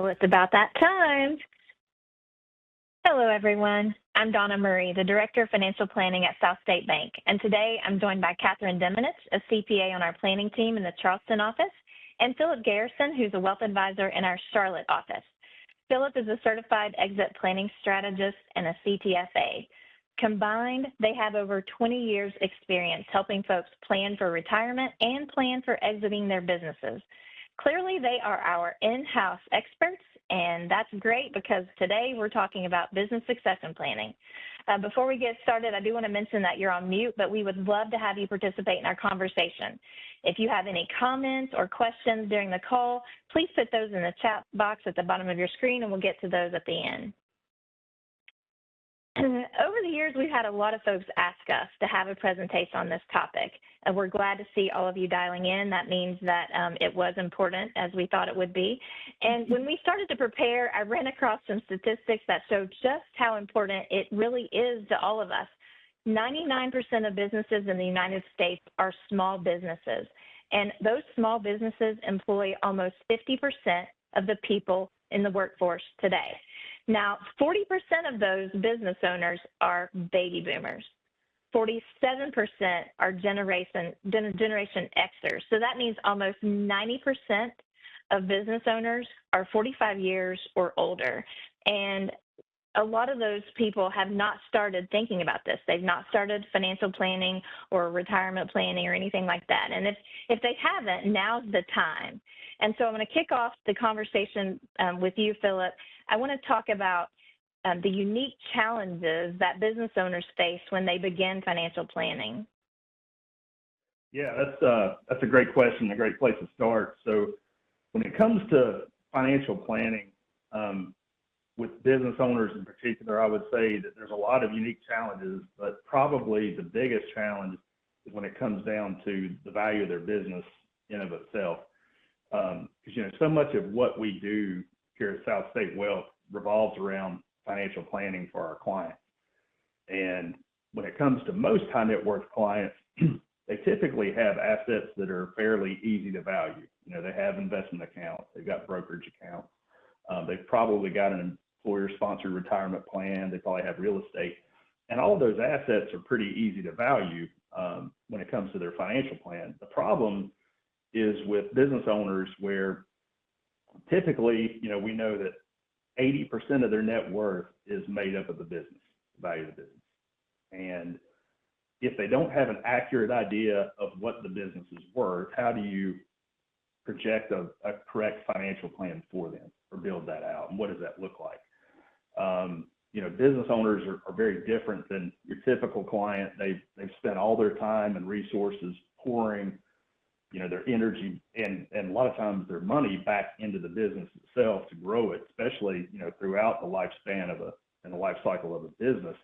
Well, it's about that time. Hello, everyone. I'm Donna Murray, the Director of Financial Planning at SouthState Bank, and today I'm joined by Kathryn Diminich, a CPA on our planning team in the Charleston office, and Phillip Garrison, who's a wealth advisor in our Charlotte office. Phillip is a certified exit planning strategist and a CTFA. Combined, they have over 20 years experience helping folks plan for retirement and plan for exiting their businesses. Clearly, they are our in-house experts, and that's great because today we're talking about business succession planning. Before we get started, I do want to mention that you're on mute, but we would love to have you participate in our conversation. If you have any comments or questions during the call, please put those in the chat box at the bottom of your screen, and we'll get to those at the end. Over the years, we've had a lot of folks ask us to have a presentation on this topic, and we're glad to see all of you dialing in. That means that it was important, as we thought it would be. And when we started to prepare, I ran across some statistics that show just how important it really is to all of us. 99% of businesses in the United States are small businesses, and those small businesses employ almost 50% of the people in the workforce today. Now, 40% of those business owners are baby boomers. 47% are Generation Xers. So that means almost 90% of business owners are 45 years or older. And a lot of those people have not started thinking about this. They've not started financial planning or retirement planning or anything like that. And if they haven't, now's the time. And so I'm going to kick off the conversation with you, Phillip. I want to talk about the unique challenges that business owners face when they begin financial planning. Yeah, that's a great question, a great place to start. So when it comes to financial planning, with business owners in particular, I would say that there's a lot of unique challenges, but probably the biggest challenge is when it comes down to the value of their business in of itself. Because, so much of what we do here at SouthState Wealth revolves around financial planning for our clients. And when it comes to most high net worth clients, they typically have assets that are fairly easy to value. They have investment accounts, they've got brokerage accounts, they've probably got an employer-sponsored retirement plan, they probably have real estate. And all of those assets are pretty easy to value when it comes to their financial plan. The problem is with business owners where typically, we know that 80% of their net worth is made up of the business, the value of the business. And if they don't have an accurate idea of what the business is worth, how do you project a correct financial plan for them or build that out? And what does that look like? Business owners are very different than your typical client. They've spent all their time and resources pouring their energy and a lot of times their money back into the business itself to grow it, especially, throughout the lifespan and the life cycle of a business.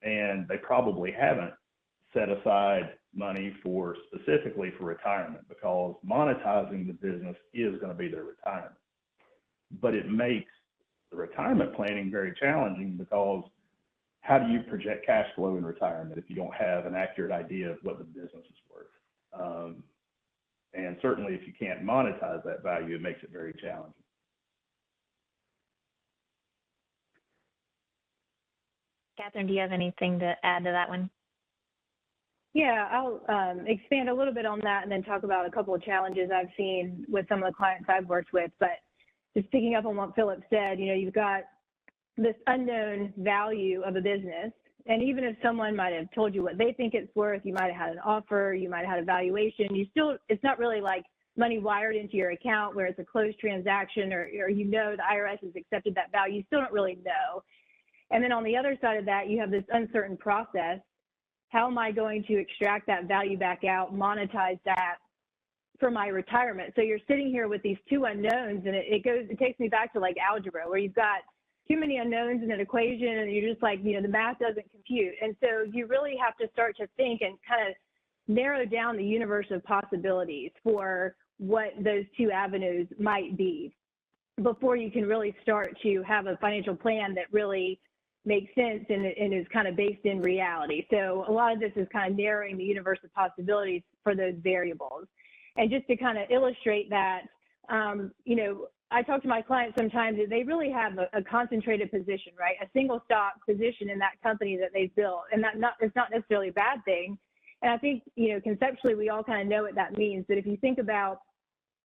And they probably haven't set aside money specifically for retirement, because monetizing the business is going to be their retirement. But it makes the retirement planning very challenging, because how do you project cash flow in retirement if you don't have an accurate idea of what the business is worth? And certainly if you can't monetize that value, it makes it very challenging. Kathryn, do you have anything to add to that one? Yeah, I'll expand a little bit on that and then talk about a couple of challenges I've seen with some of the clients I've worked with. But just picking up on what Phillip said, you've got this unknown value of a business. And even if someone might have told you what they think it's worth, you might have had an offer, you might have had a valuation, it's not really like money wired into your account where it's a closed transaction or the IRS has accepted that value. You still don't really know. And then on the other side of that, you have this uncertain process. How am I going to extract that value back out, monetize that for my retirement? So you're sitting here with these two unknowns, and it takes me back to like algebra, where you've got too many unknowns in an equation and you're just like, the math doesn't compute. And so you really have to start to think and kind of narrow down the universe of possibilities for what those two avenues might be before you can really start to have a financial plan that really makes sense and is kind of based in reality. So a lot of this is kind of narrowing the universe of possibilities for those variables. And just to kind of illustrate that, I talk to my clients sometimes that they really have a concentrated position, right? A single stock position in that company that they've built. And it's not necessarily a bad thing. And I think, conceptually, we all kind of know what that means. But if you think about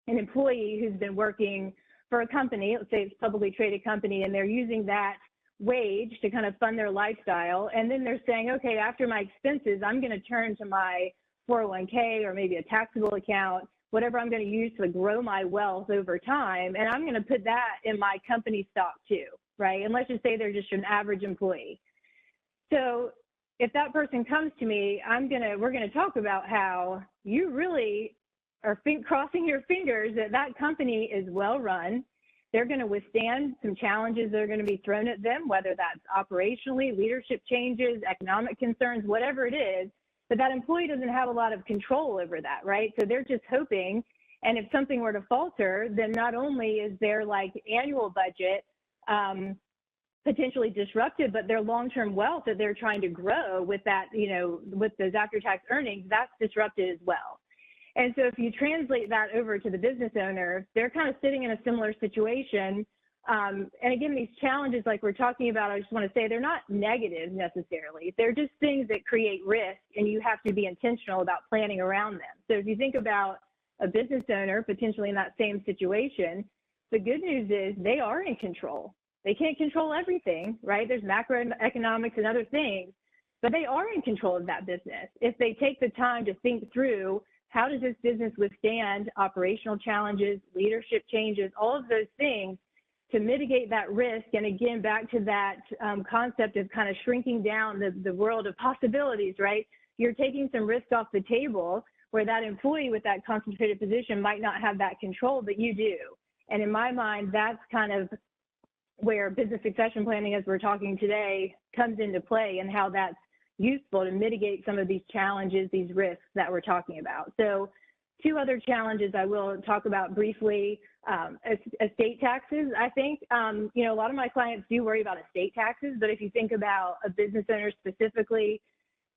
an employee who's been working for a company, let's say it's a publicly traded company, and they're using that wage to kind of fund their lifestyle. And then they're saying, okay, after my expenses, I'm going to turn to my 401k or maybe a taxable account, whatever I'm going to use to grow my wealth over time. And I'm going to put that in my company stock too, right? And let's just say they're just an average employee. So if that person comes to me, we're going to talk about how you really are crossing your fingers that that company is well run. They're going to withstand some challenges that are going to be thrown at them, whether that's operationally, leadership changes, economic concerns, whatever it is, but that employee doesn't have a lot of control over that, right? So they're just hoping, and if something were to falter, then not only is their annual budget potentially disrupted, but their long-term wealth that they're trying to grow with that, with those after-tax earnings, that's disrupted as well. And so if you translate that over to the business owner, they're kind of sitting in a similar situation. And again, these challenges like we're talking about, I just want to say they're not negative necessarily. They're just things that create risk, and you have to be intentional about planning around them. So if you think about a business owner potentially in that same situation, the good news is they are in control. They can't control everything, right? There's macroeconomics and other things, but they are in control of that business. If they take the time to think through, how does this business withstand operational challenges, leadership changes, all of those things to mitigate that risk? And again, back to that concept of kind of shrinking down the world of possibilities, right? You're taking some risk off the table where that employee with that concentrated position might not have that control, but you do. And in my mind, that's kind of where business succession planning, as we're talking today, comes into play, and how that's useful to mitigate some of these challenges, these risks that we're talking about. So 2 other challenges I will talk about briefly. Estate taxes. I think, a lot of my clients do worry about estate taxes, but if you think about a business owner specifically,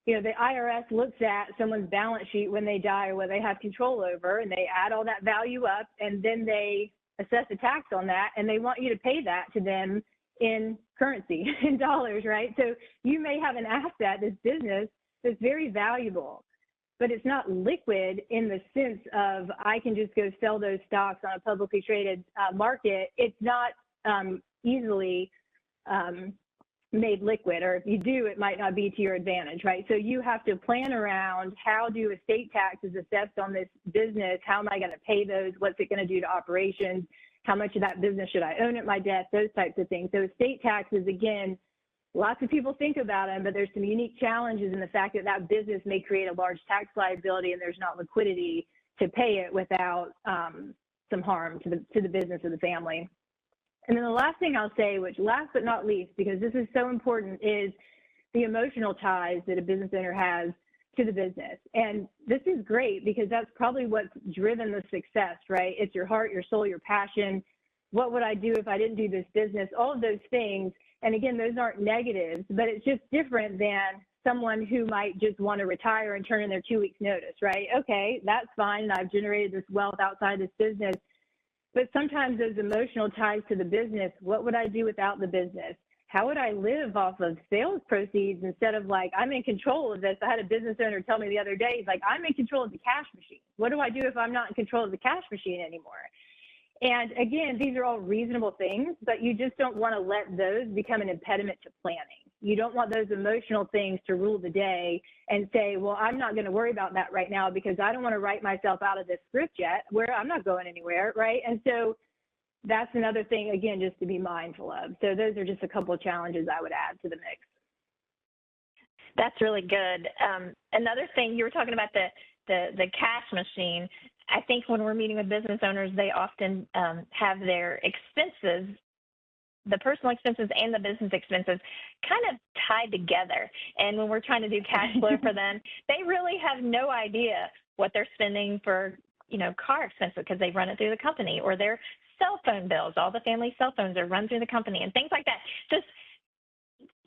the IRS looks at someone's balance sheet when they die or what they have control over, and they add all that value up, and then they assess a tax on that, and they want you to pay that to them in currency, in dollars, right? So you may have an asset, this business, that's very valuable, but it's not liquid in the sense of I can just go sell those stocks on a publicly traded market. It's not easily made liquid, or if you do, it might not be to your advantage, right? So you have to plan around, how do estate taxes assessed on this business? How am I going to pay those? What's it going to do to operations? How much of that business should I own at my death? Those types of things. So estate taxes, again, lots of people think about them, but there's some unique challenges in the fact that that business may create a large tax liability, and there's not liquidity to pay it without some harm to the business or the family. And then the last thing I'll say, which last but not least, because this is so important, is the emotional ties that a business owner has to the business. And this is great because that's probably what's driven the success, right? It's your heart, your soul, your passion. What would I do if I didn't do this business? All of those things. And again, those aren't negatives, but it's just different than someone who might just want to retire and turn in their 2 weeks notice, right? Okay, that's fine. I've generated this wealth outside this business. But sometimes those emotional ties to the business, what would I do without the business? How would I live off of sales proceeds instead of I'm in control of this? I had a business owner tell me the other day, he's like, I'm in control of the cash machine. What do I do if I'm not in control of the cash machine anymore? And again, these are all reasonable things, but you just don't want to let those become an impediment to planning. You don't want those emotional things to rule the day and say, well, I'm not going to worry about that right now because I don't want to write myself out of this script yet, where I'm not going anywhere, right? And so that's another thing, again, just to be mindful of. So those are just a couple of challenges I would add to the mix. That's really good. Another thing, you were talking about the cash machine. I think when we're meeting with business owners, they often have their expenses, the personal expenses and the business expenses, kind of tied together. And when we're trying to do cash flow for them, they really have no idea what they're spending for, car expenses because they run it through the company, or their cell phone bills. All the family cell phones are run through the company and things like that. Just,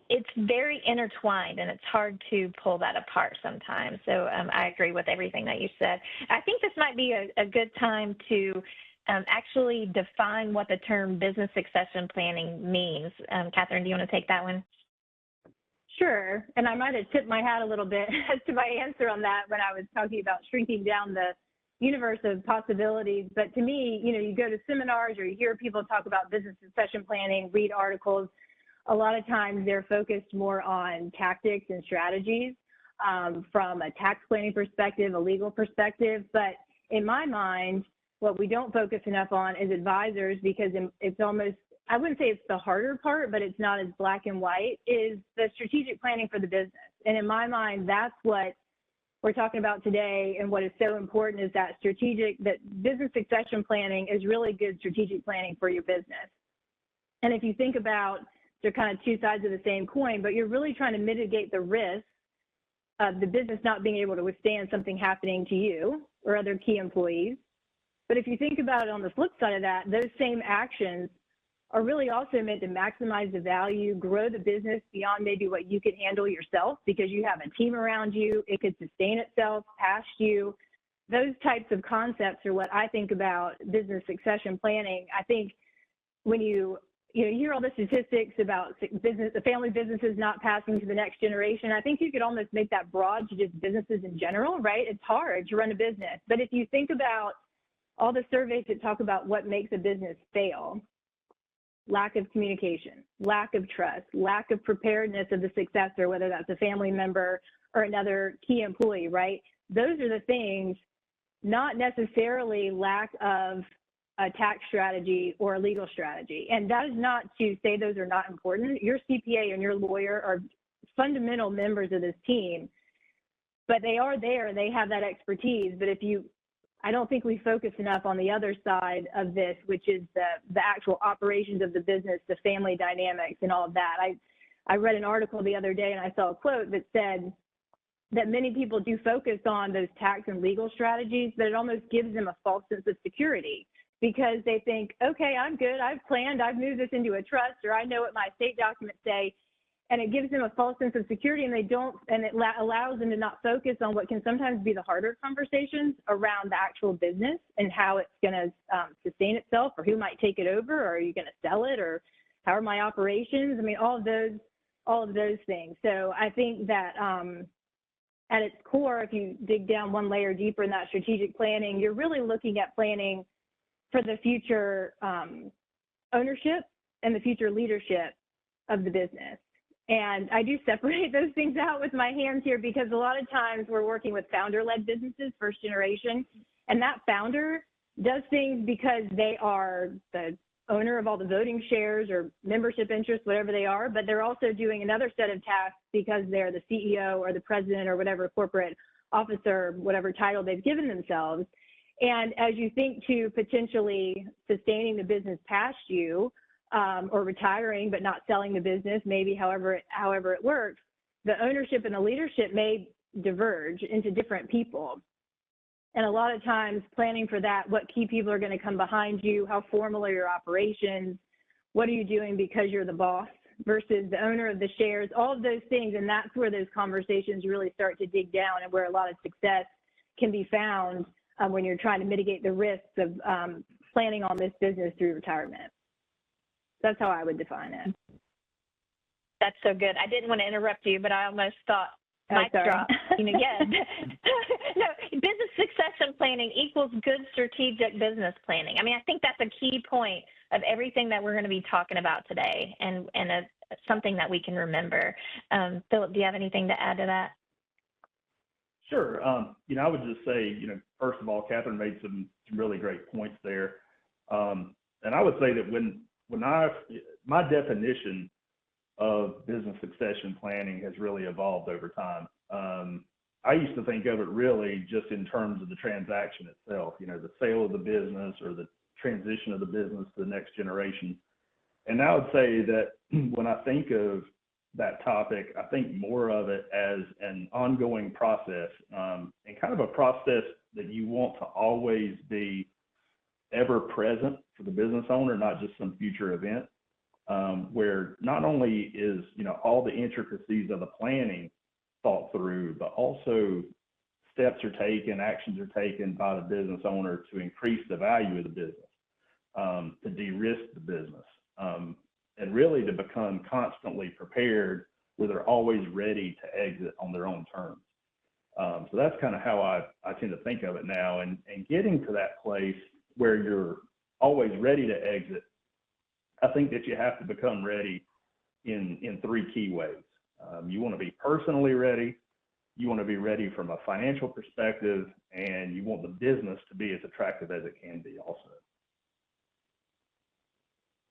it's very intertwined, and it's hard to pull that apart sometimes. So I agree with everything that you said. I think this might be a good time to actually define what the term business succession planning means. Kathryn, do you want to take that one? Sure. And I might have tipped my hat a little bit as to my answer on that when I was talking about shrinking down the universe of possibilities. But to me, you go to seminars or you hear people talk about business succession planning, read articles. A lot of times they're focused more on tactics and strategies from a tax planning perspective, a legal perspective. But in my mind, what we don't focus enough on is advisors, because it's almost, I wouldn't say it's the harder part, but it's not as black and white, is the strategic planning for the business. And in my mind, that's what we're talking about today, and what is so important is that business succession planning is really good strategic planning for your business. And if you think about, they're kind of two sides of the same coin, but you're really trying to mitigate the risk of the business not being able to withstand something happening to you or other key employees. But if you think about it on the flip side of that, those same actions are really also meant to maximize the value, grow the business beyond maybe what you could handle yourself, because you have a team around you, it could sustain itself past you. Those types of concepts are what I think about business succession planning. I think when you hear all the statistics about the family businesses not passing to the next generation, I think you could almost make that broad to just businesses in general, right? It's hard to run a business. But if you think about all the surveys that talk about what makes a business fail, lack of communication, lack of trust, lack of preparedness of the successor, whether that's a family member or another key employee, right? Those are the things, not necessarily lack of a tax strategy or a legal strategy. And that is not to say those are not important. Your CPA and your lawyer are fundamental members of this team, but they are there and they have that expertise. But I don't think we focus enough on the other side of this, which is the actual operations of the business, the family dynamics and all of that. I read an article the other day and I saw a quote that said that many people do focus on those tax and legal strategies, but it almost gives them a false sense of security, because they think, okay, I'm good, I've planned, I've moved this into a trust, or I know what my estate documents say. And it gives them a false sense of security, and it allows them to not focus on what can sometimes be the harder conversations around the actual business and how it's going to sustain itself, or who might take it over, or are you going to sell it, or how are my operations? I mean, all of those things. So I think that at its core, if you dig down one layer deeper in that strategic planning, you're really looking at planning for the future ownership and the future leadership of the business. And I do separate those things out with my hands here, because a lot of times we're working with founder-led businesses, first generation, and that founder does things because they are the owner of all the voting shares or membership interests, whatever they are, but they're also doing another set of tasks because they're the CEO or the president or whatever corporate officer, whatever title they've given themselves. And as you think to potentially sustaining the business past you, or retiring but not selling the business, maybe however it works, the ownership and the leadership may diverge into different people. And a lot of times planning for that, what key people are going to come behind you, how formal are your operations, what are you doing because you're the boss versus the owner of the shares, all of those things. And that's where those conversations really start to dig down, and where a lot of success can be found when you're trying to mitigate the risks of planning on this business through retirement. That's how I would define it. That's so good. I didn't want to interrupt you, but I almost thought mic drop. Yeah. No, business succession planning equals good strategic business planning. I mean, I think that's a key point of everything that we're going to be talking about today, and something that we can remember. Phillip, do you have anything to add to that? Sure. I would just say, first of all, Kathryn made some really great points there. And I would say that my definition of business succession planning has really evolved over time. I used to think of it really just in terms of the transaction itself, the sale of the business or the transition of the business to the next generation. And I would say that when I think of that topic, I think more of it as an ongoing process, and kind of a process that you want to always be ever present for the business owner, not just some future event, where not only is, all the intricacies of the planning thought through, but also steps are taken, actions are taken by the business owner to increase the value of the business. to de-risk the business, and really to become constantly prepared where they're always ready to exit on their own terms. So that's kind of how I tend to think of it now, and getting to that place where you're always ready to exit. I think that you have to become ready in three key ways. You want to be personally ready, you want to be ready from a financial perspective, and you want the business to be as attractive as it can be also.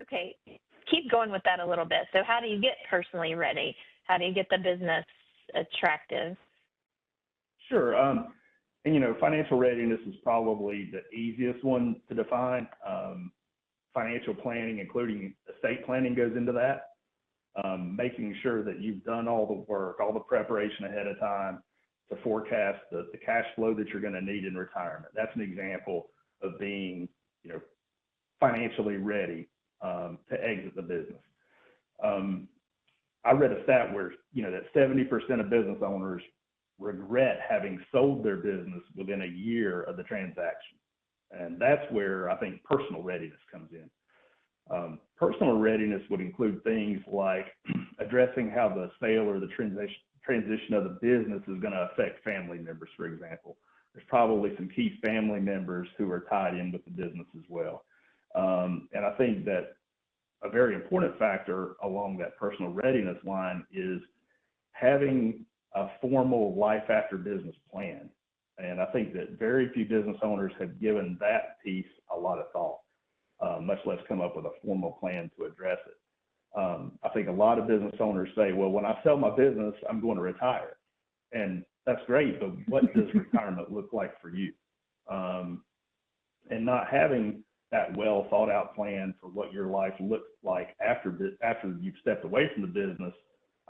Okay, keep going with that a little bit. So how do you get personally ready? How do you get the business attractive? Sure. And, financial readiness is probably the easiest one to define. Financial planning, including estate planning, goes into that. Making sure that you've done all the work, all the preparation ahead of time to forecast the cash flow that you're going to need in retirement. That's an example of being, financially ready to exit the business. I read a stat where, that 70% of business owners regret having sold their business within a year of the transaction. And that's where I think personal readiness comes in. Personal readiness would include things like addressing how the sale or the transition of the business is going to affect family members, for example. There's probably some key family members who are tied in with the business as well. And I think that a very important factor along that personal readiness line is having a formal life after business plan. And I think that very few business owners have given that piece a lot of thought, much less come up with a formal plan to address it. I think a lot of business owners say, well, when I sell my business, I'm going to retire. And that's great, but what does retirement look like for you? And not having that well thought out plan for what your life looks like after you've stepped away from the business,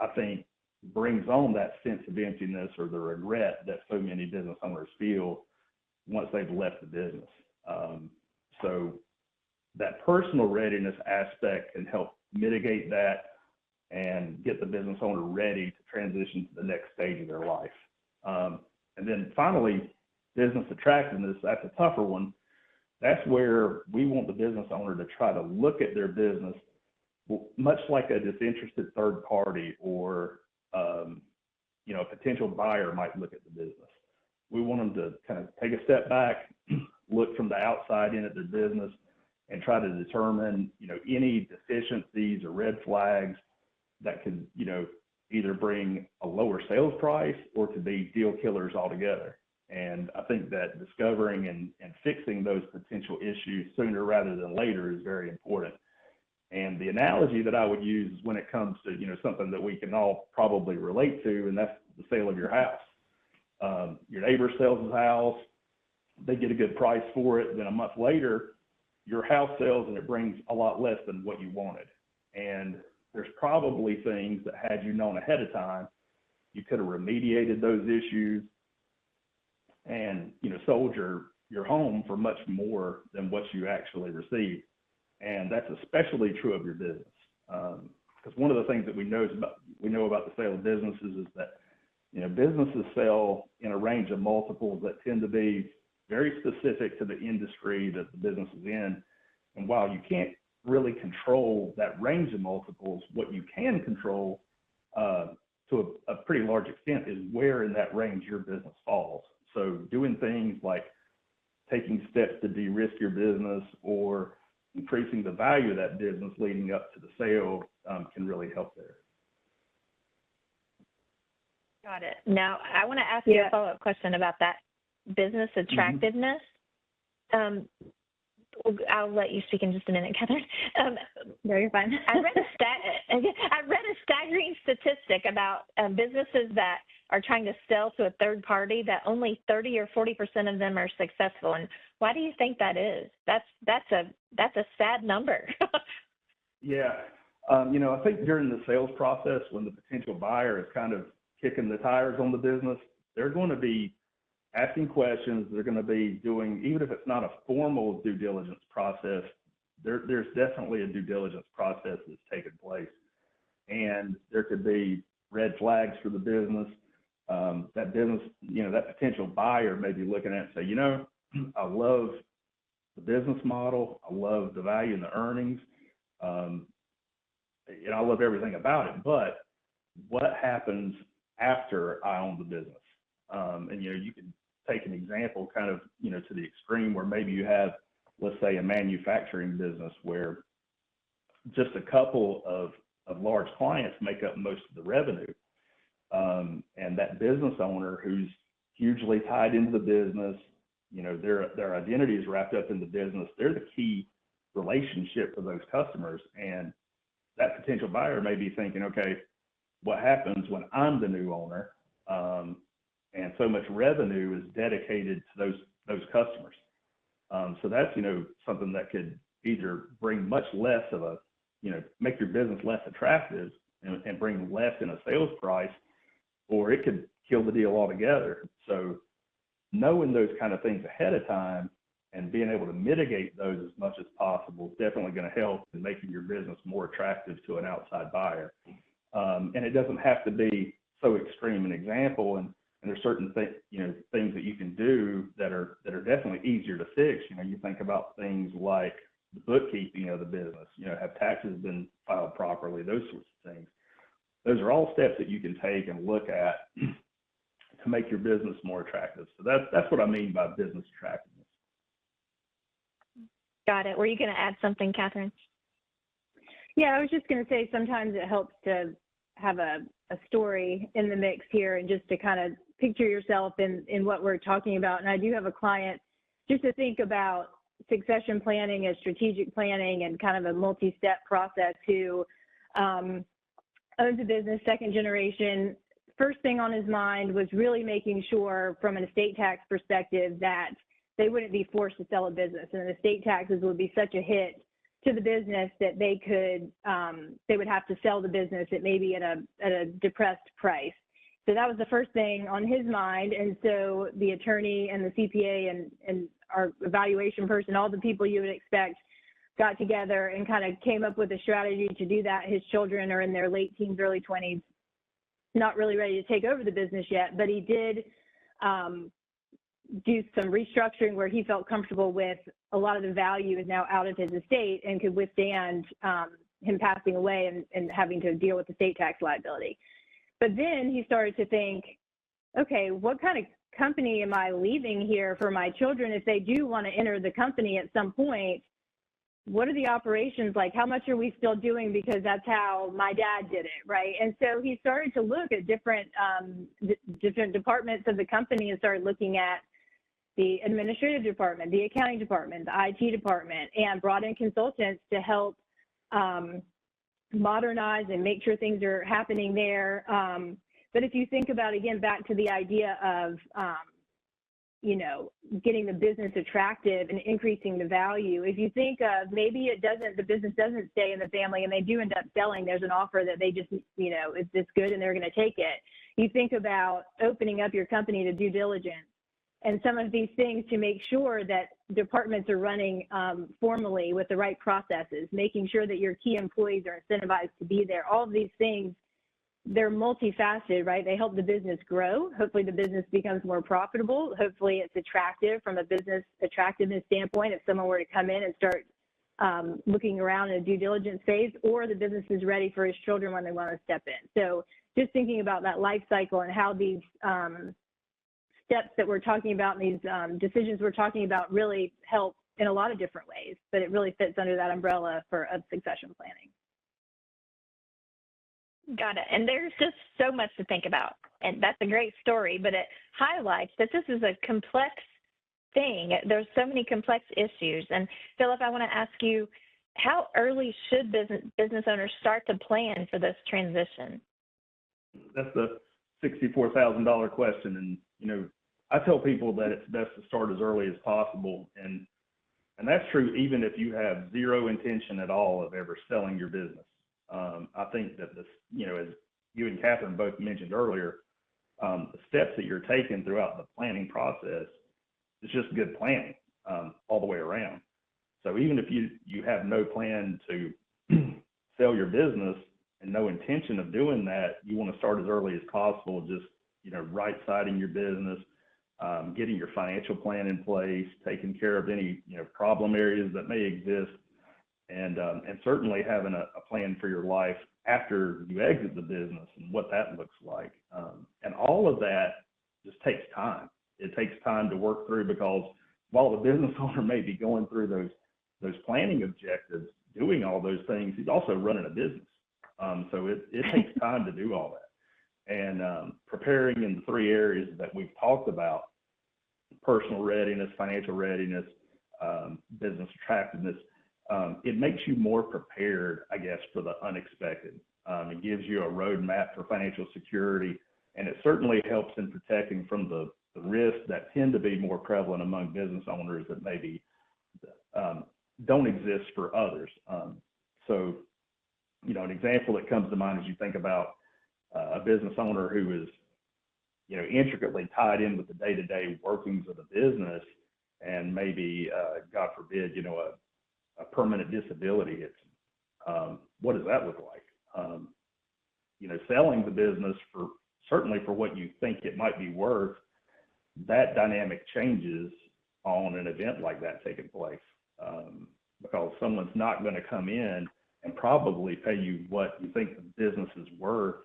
I think brings on that sense of emptiness or the regret that so many business owners feel once they've left the business. So that personal readiness aspect can help mitigate that and get the business owner ready to transition to the next stage of their life. And then finally, business attractiveness, that's a tougher one. That's where we want the business owner to try to look at their business much like a disinterested third party or a potential buyer might look at the business. We want them to kind of take a step back, look from the outside in at their business, and try to determine, any deficiencies or red flags that could, either bring a lower sales price or to be deal killers altogether. And I think that discovering and fixing those potential issues sooner rather than later is very important. And the analogy that I would use is when it comes to, something that we can all probably relate to, and that's the sale of your house. Your neighbor sells his house, they get a good price for it, then a month later, your house sells and it brings a lot less than what you wanted. And there's probably things that had you known ahead of time, you could have remediated those issues and, sold your home for much more than what you actually received. And that's especially true of your business. Because one of the things that we know about the sale of businesses is that, businesses sell in a range of multiples that tend to be very specific to the industry that the business is in. And while you can't really control that range of multiples, what you can control to a pretty large extent is where in that range your business falls. So doing things like taking steps to de-risk your business or increasing the value of that business leading up to the sale can really help there. Got it. Now, I want to ask you a follow-up question about that business attractiveness. I'll let you speak in just a minute, Kathryn. No, you're fine. I read a staggering statistic about businesses that are trying to sell to a third party that only 30 or 40% of them are successful. And why do you think that is? That's a sad number. Yeah. I think during the sales process, when the potential buyer is kind of kicking the tires on the business, they're going to be asking questions. They're going to be doing, even if it's not a formal due diligence process, there's definitely a due diligence process that's taken place. And there could be red flags for the business. That business, that potential buyer may be looking at and say, I love the business model. I love the value and the earnings. And I love everything about it, but what happens after I own the business? And, you can take an example kind of, to the extreme where maybe you have, let's say, a manufacturing business where just a couple of large clients make up most of the revenue. And that business owner who's hugely tied into the business, their identity is wrapped up in the business. They're the key relationship for those customers. And that potential buyer may be thinking, okay, what happens when I'm the new owner? And so much revenue is dedicated to those customers. So that's, something that could either bring much less of a, make your business less attractive and bring less in a sales price, or it could kill the deal altogether. So knowing those kind of things ahead of time and being able to mitigate those as much as possible is definitely going to help in making your business more attractive to an outside buyer. And it doesn't have to be so extreme an example. And there's certain things that you can do that are definitely easier to fix. You think about things like the bookkeeping of the business, have taxes been filed properly, those sorts of things. Those are all steps that you can take and look at to make your business more attractive. So that's what I mean by business attractiveness. Got it. Were you going to add something, Kathryn? Yeah, I was just going to say sometimes it helps to have a story in the mix here and just to kind of picture yourself in what we're talking about. And I do have a client just to think about succession planning as strategic planning and kind of a multi-step process who owns a business, second generation. First thing on his mind was really making sure from an estate tax perspective that they wouldn't be forced to sell a business, and the estate taxes would be such a hit to the business that they would have to sell the business at maybe at a depressed price. So that was the first thing on his mind. And so the attorney and the CPA and our evaluation person, all the people you would expect, got together and kind of came up with a strategy to do that. His children are in their late teens, early 20s, not really ready to take over the business yet, but he did do some restructuring where he felt comfortable with a lot of the value is now out of his estate and could withstand him passing away and having to deal with the estate tax liability. But then he started to think, okay, what kind of company am I leaving here for my children if they do want to enter the company at some point? What are the operations like? How much are we still doing because that's how my dad did it, right? And so he started to look at different departments of the company and started looking at the administrative department, the accounting department, the IT department, and brought in consultants to help modernize and make sure things are happening there. But if you think about, again, back to the idea of, getting the business attractive and increasing the value, if you think of maybe the business doesn't stay in the family and they do end up selling, there's an offer that they just, it's good and they're going to take it. You think about opening up your company to due diligence and some of these things to make sure that departments are running formally with the right processes, making sure that your key employees are incentivized to be there. All of these things, they're multifaceted, right? They help the business grow. Hopefully the business becomes more profitable. Hopefully it's attractive from a business attractiveness standpoint if someone were to come in and start looking around in a due diligence phase, or the business is ready for his children when they want to step in. So just thinking about that life cycle and how these steps that we're talking about and these decisions we're talking about really help in a lot of different ways, but it really fits under that umbrella of succession planning. Got it. And there's just so much to think about. And that's a great story, but it highlights that this is a complex thing. There's so many complex issues. And Phillip, I want to ask you, how early should business owners start to plan for this transition? That's the $64,000 question. And, I tell people that it's best to start as early as possible. And that's true even if you have zero intention at all of ever selling your business. I think that this, as you and Kathryn both mentioned earlier, the steps that you're taking throughout the planning process is just good planning all the way around. So even if you have no plan to sell your business and no intention of doing that, you want to start as early as possible, just, right-siding your business, getting your financial plan in place, taking care of any problem areas that may exist, and certainly having a plan for your life after you exit the business and what that looks like. And all of that just takes time. It takes time to work through, because while the business owner may be going through those planning objectives, doing all those things, he's also running a business. So it takes time to do all that. And preparing in the 3 areas that we've talked about: personal readiness, financial readiness, business attractiveness, it makes you more prepared, I guess, for the unexpected. It gives you a roadmap for financial security, and it certainly helps in protecting from the risks that tend to be more prevalent among business owners that maybe don't exist for others. So, an example that comes to mind as you think about a business owner who is, intricately tied in with the day-to-day workings of the business, and maybe, God forbid, a permanent disability hits them. What does that look like? Selling the business certainly for what you think it might be worth, that dynamic changes on an event like that taking place, because someone's not going to come in and probably pay you what you think the business is worth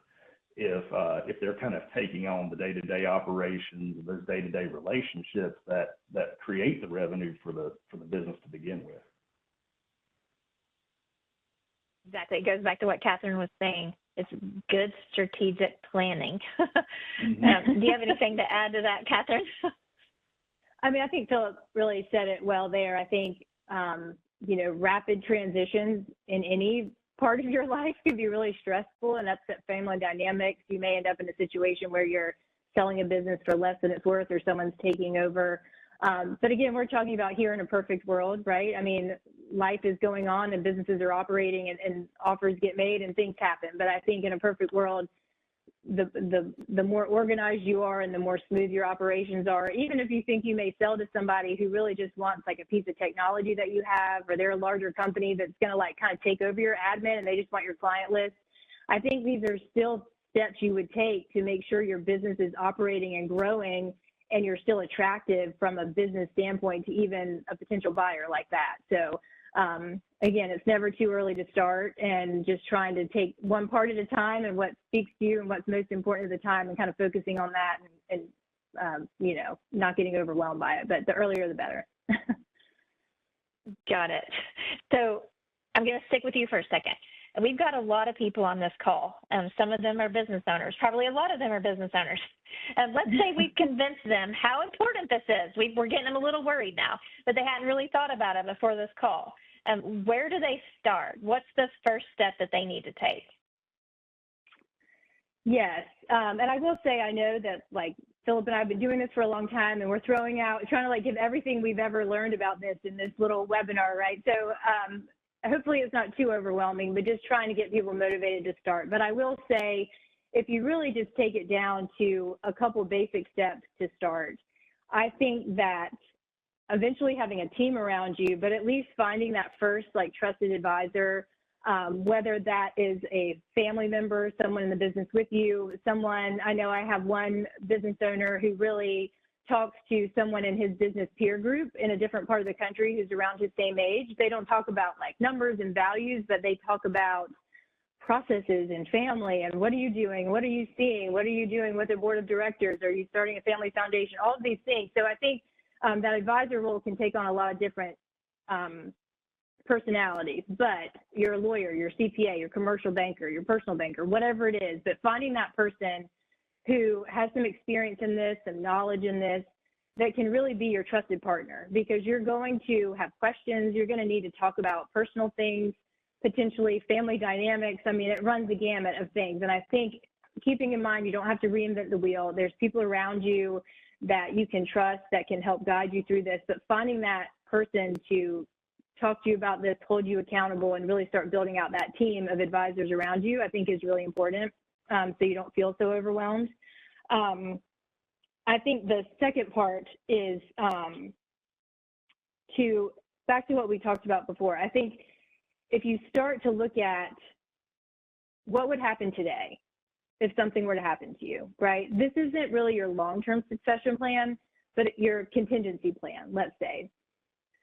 if they're kind of taking on the day-to-day operations, those day-to-day relationships that create the revenue for the business to begin with. Exactly. It goes back to what Kathryn was saying. It's good strategic planning. Do you have anything to add to that, Kathryn? I mean, I think Phillip really said it well there. I think, rapid transitions in any part of your life can be really stressful and upset family dynamics. You may end up in a situation where you're selling a business for less than it's worth, or someone's taking over. But again, we're talking about here in a perfect world, right? I mean, life is going on and businesses are operating and offers get made and things happen. But I think in a perfect world, the more organized you are and the more smooth your operations are, even if you think you may sell to somebody who really just wants like a piece of technology that you have, or they're a larger company that's going to kind of take over your admin and they just want your client list. I think these are still steps you would take to make sure your business is operating and growing, and you're still attractive from a business standpoint to even a potential buyer like that. So again, it's never too early to start, and just trying to take one part at a time and what speaks to you and what's most important at the time, and kind of focusing on that and not getting overwhelmed by it. But the earlier, the better. Got it. So I'm going to stick with you for a second. We've got a lot of people on this call. Some of them are business owners. Probably a lot of them are business owners. Let's say we've convinced them how important this is. We're getting them a little worried now, but they hadn't really thought about it before this call. Where do they start? What's the first step that they need to take? Yes, and I will say, I know that Phillip and I have been doing this for a long time, and we're trying to give everything we've ever learned about this in this little webinar, right? So hopefully it's not too overwhelming, but just trying to get people motivated to start. But I will say, if you really just take it down to a couple basic steps to start, I think that eventually having a team around you, but at least finding that first trusted advisor, whether that is a family member, someone in the business with you, someone, I know I have one business owner who really talks to someone in his business peer group in a different part of the country who's around his same age. They don't talk about numbers and values, but they talk about processes and family and what are you doing? What are you seeing? What are you doing with the board of directors? Are you starting a family foundation? All of these things. So I think that advisor role can take on a lot of different personalities, but you're a lawyer, you're a CPA, you're a commercial banker, you're a personal banker, whatever it is, but finding that person who has some experience in this, some knowledge in this, that can really be your trusted partner, because you're going to have questions, you're going to need to talk about personal things, potentially family dynamics. I mean, it runs the gamut of things. And I think keeping in mind, you don't have to reinvent the wheel. There's people around you that you can trust that can help guide you through this, but finding that person to talk to you about this, hold you accountable, and really start building out that team of advisors around you, I think is really important, so you don't feel so overwhelmed. I think the second part is back to what we talked about before. I think if you start to look at what would happen today if something were to happen to you, right? This isn't really your long-term succession plan, but your contingency plan, let's say.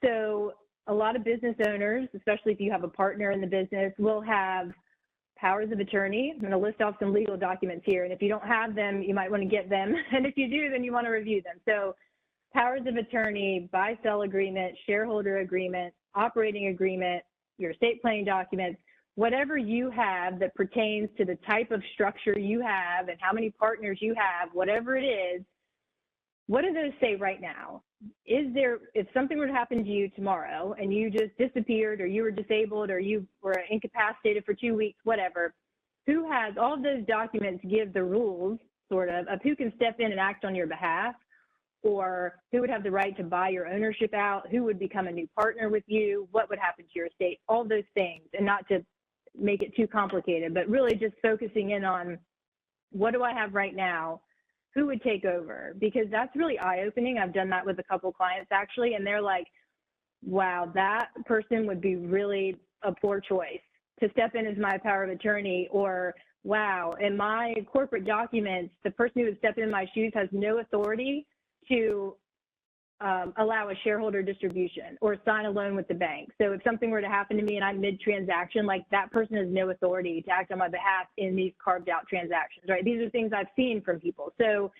So a lot of business owners, especially if you have a partner in the business, will have powers of attorney. I'm going to list off some legal documents here, and if you don't have them, you might want to get them, and if you do, then you want to review them. So powers of attorney, buy-sell agreement, shareholder agreement, operating agreement, your estate planning documents, whatever you have that pertains to the type of structure you have and how many partners you have, whatever it is, what do those say right now? Is there, if something were to happen to you tomorrow and you just disappeared or you were disabled or you were incapacitated for 2 weeks, whatever, who has all of those documents give the rules sort of who can step in and act on your behalf, or who would have the right to buy your ownership out, who would become a new partner with you, what would happen to your estate, all those things, and not to make it too complicated, but really just focusing in on what do I have right now, who would take over, because that's really eye-opening. I've done that with a couple clients actually, and they're like, wow, that person would be really a poor choice to step in as my power of attorney, or wow, in my corporate documents, the person who would step in my shoes has no authority to allow a shareholder distribution or sign a loan with the bank. So if something were to happen to me and I'm mid-transaction, like that person has no authority to act on my behalf in these carved out transactions, right? These are things I've seen from people. So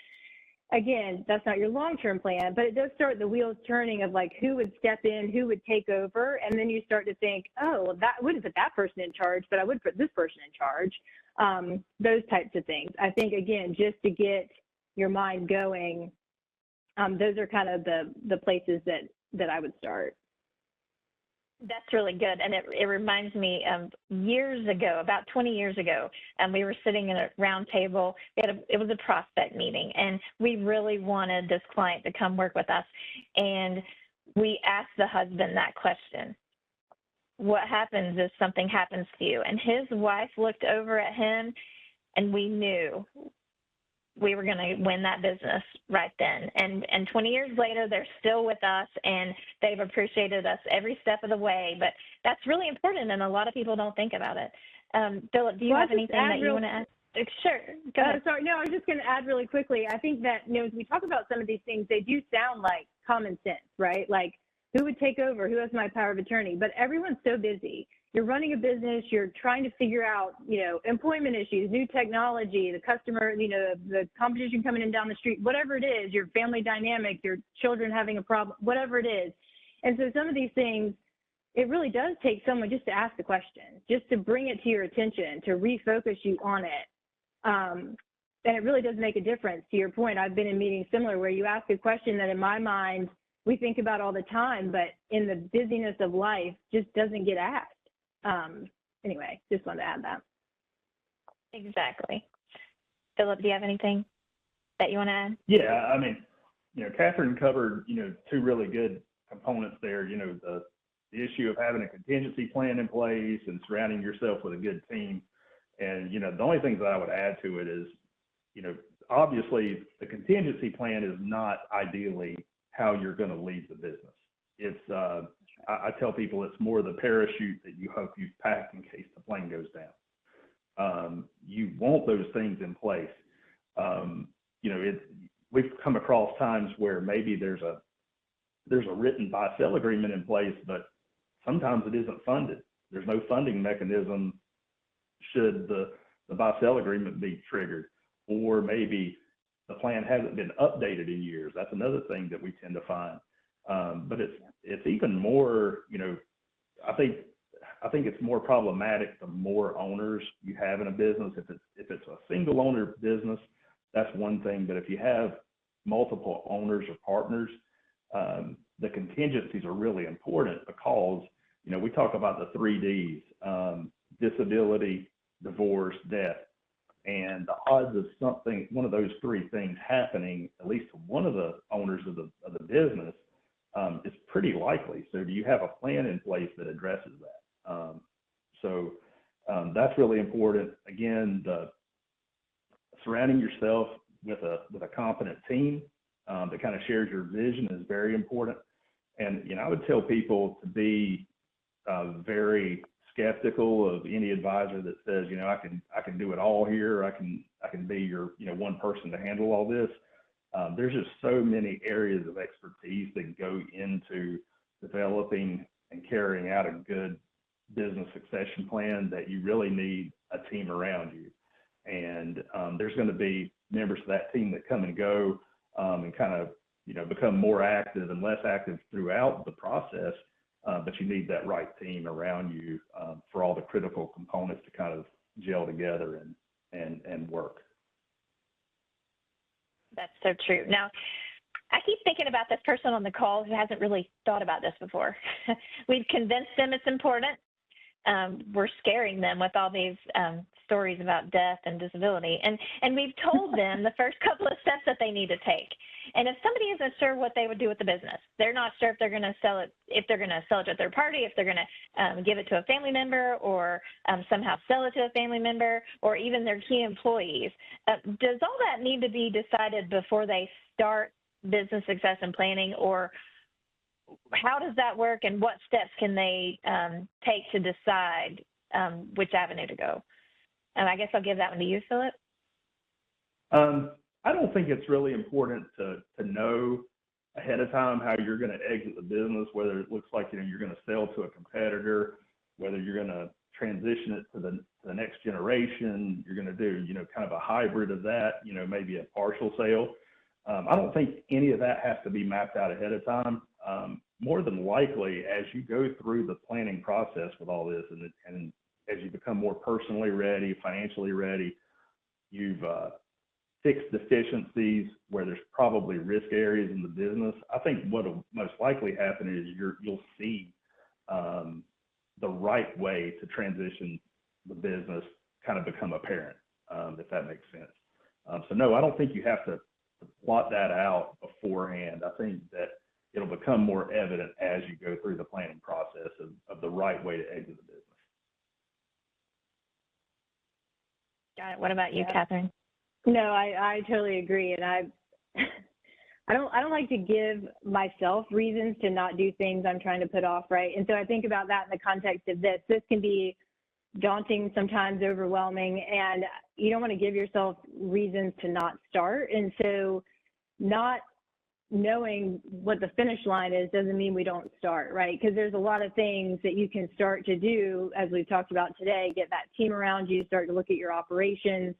again, that's not your long-term plan, but it does start the wheels turning of like who would step in, who would take over, and then you start to think, oh, well, that I wouldn't put that person in charge, but I would put this person in charge. Those types of things. I think, again, just to get your mind going, those are kind of the places that I would start. That's really good. And it reminds me years ago, about 20 years ago, we were sitting in a round table. It was a prospect meeting, and we really wanted this client to come work with us. And we asked the husband that question. What happens if something happens to you? And his wife looked over at him, and we knew we were going to win that business right then. And 20 years later, they're still with us, and they've appreciated us every step of the way. But that's really important, and a lot of people don't think about it. Phillip, do you have anything that you want to add? Sure. Go ahead. Sorry, no, I was just going to add really quickly. I think that, as we talk about some of these things, they do sound like common sense, right? Like, who would take over? Who has my power of attorney? But everyone's so busy. You're running a business, you're trying to figure out, employment issues, new technology, the customer, the competition coming in down the street, whatever it is, your family dynamic, your children having a problem, whatever it is. And so some of these things, it really does take someone just to ask the question, just to bring it to your attention, to refocus you on it. And it really does make a difference. To your point, I've been in meetings similar where you ask a question that in my mind, we think about all the time, but in the busyness of life, just doesn't get asked. Anyway, just wanted to add that. Exactly. Phillip, do you have anything that you want to add? Yeah, I mean, Kathryn covered, two really good components there. The issue of having a contingency plan in place and surrounding yourself with a good team. And, the only things that I would add to it is, obviously the contingency plan is not ideally how you're going to leave the business. It's, I tell people it's more the parachute that you hope you've packed in case the plane goes down. You want those things in place. We've come across times where maybe there's a written buy-sell agreement in place, but sometimes it isn't funded. There's no funding mechanism should the buy-sell agreement be triggered, or maybe the plan hasn't been updated in years. That's another thing that we tend to find. But it's even more, I think it's more problematic the more owners you have in a business. If it's a single owner business, that's one thing. But if you have multiple owners or partners, the contingencies are really important because, we talk about the 3 Ds, disability, divorce, death. And the odds of one of those 3 things happening, at least to one of the owners of the business, is pretty likely. So do you have a plan in place that addresses that? That's really important. Again, surrounding yourself with a competent team that kind of shares your vision is very important. And I would tell people to be very skeptical of any advisor that says, I can do it all here. I can be your one person to handle all this. There's just so many areas of expertise that go into developing and carrying out a good business succession plan that you really need a team around you. And there's going to be members of that team that come and go and kind of, become more active and less active throughout the process. But you need that right team around you for all the critical components to kind of gel together and work. That's so true. Now, I keep thinking about this person on the call who hasn't really thought about this before. We've convinced them it's important. We're scaring them with all these stories about death and disability. And we've told them the first couple of steps that they need to take. And if somebody isn't sure what they would do with the business, they're not sure if they're going to sell it, if they're going to sell it to a third party, if they're going to give it to a family member or somehow sell it to a family member or even their key employees, does all that need to be decided before they start business success and planning, or how does that work and what steps can they take to decide which avenue to go? And I guess I'll give that one to you, Phillip. I don't think it's really important to know ahead of time how you're going to exit the business, whether it looks like you're going to sell to a competitor, whether you're going to transition it to the next generation, you're going to do kind of a hybrid of that, maybe a partial sale. I don't think any of that has to be mapped out ahead of time. More than likely, as you go through the planning process with all this, and as you become more personally ready, financially ready, you've fixed deficiencies where there's probably risk areas in the business. I think what will most likely happen is you'll see the right way to transition the business kind of become apparent, if that makes sense. So no, I don't think you have to plot that out beforehand. I think that it'll become more evident as you go through the planning process of the right way to exit the business. Got it. What about you, Kathryn? No, I totally agree. And I don't like to give myself reasons to not do things I'm trying to put off, right? And so I think about that in the context of this. This can be daunting, sometimes overwhelming, and you don't want to give yourself reasons to not start. And so not knowing what the finish line is doesn't mean we don't start, right? Because there's a lot of things that you can start to do, as we've talked about today, get that team around you, start to look at your operations.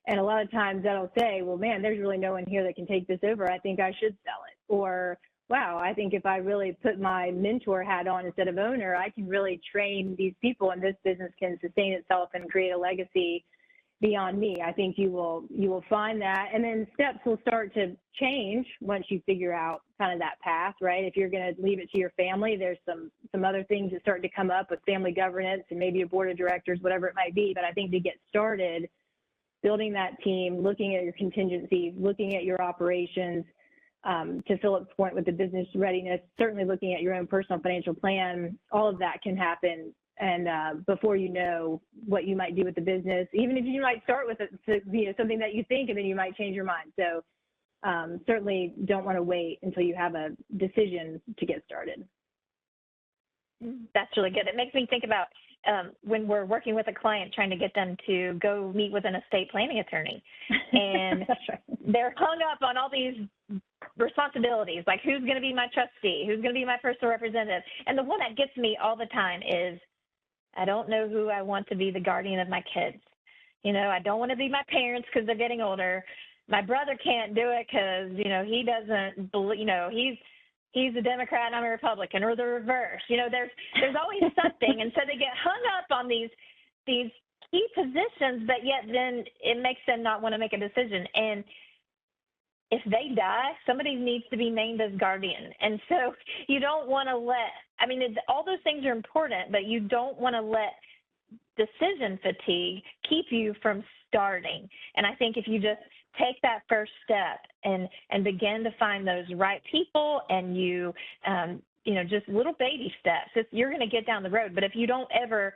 And a lot of times that'll say, well, man, there's really no one here that can take this over. I think I should sell it. Or, wow, I think if I really put my mentor hat on instead of owner, I can really train these people and this business can sustain itself and create a legacy beyond me. I think you will find that. And then steps will start to change once you figure out kind of that path, right? If you're going to leave it to your family, there's some other things that start to come up with family governance and maybe a board of directors, whatever it might be. But I think to get started, building that team, looking at your contingencies, looking at your operations, to Phillip's point with the business readiness, certainly looking at your own personal financial plan, all of that can happen. And before you know what you might do with the business, even if you might start with something that you think, and then you might change your mind. So certainly don't want to wait until you have a decision to get started. That's really good. It makes me think about when we're working with a client trying to get them to go meet with an estate planning attorney. And right. They're hung up on all these responsibilities, like who's going to be my trustee, who's going to be my personal representative. And the one that gets me all the time is, I don't know who I want to be the guardian of my kids. I don't want to be my parents because they're getting older. My brother can't do it because, he doesn't believe, he's a Democrat and I'm a Republican, or the reverse. There's always something. And so they get hung up on these key positions, but yet then it makes them not want to make a decision. And if they die, somebody needs to be named as guardian. And so you don't want to all those things are important, but you don't want to let decision fatigue keep you from starting. And I think if you just take that first step and begin to find those right people, and you just little baby steps, you're going to get down the road. But if you don't ever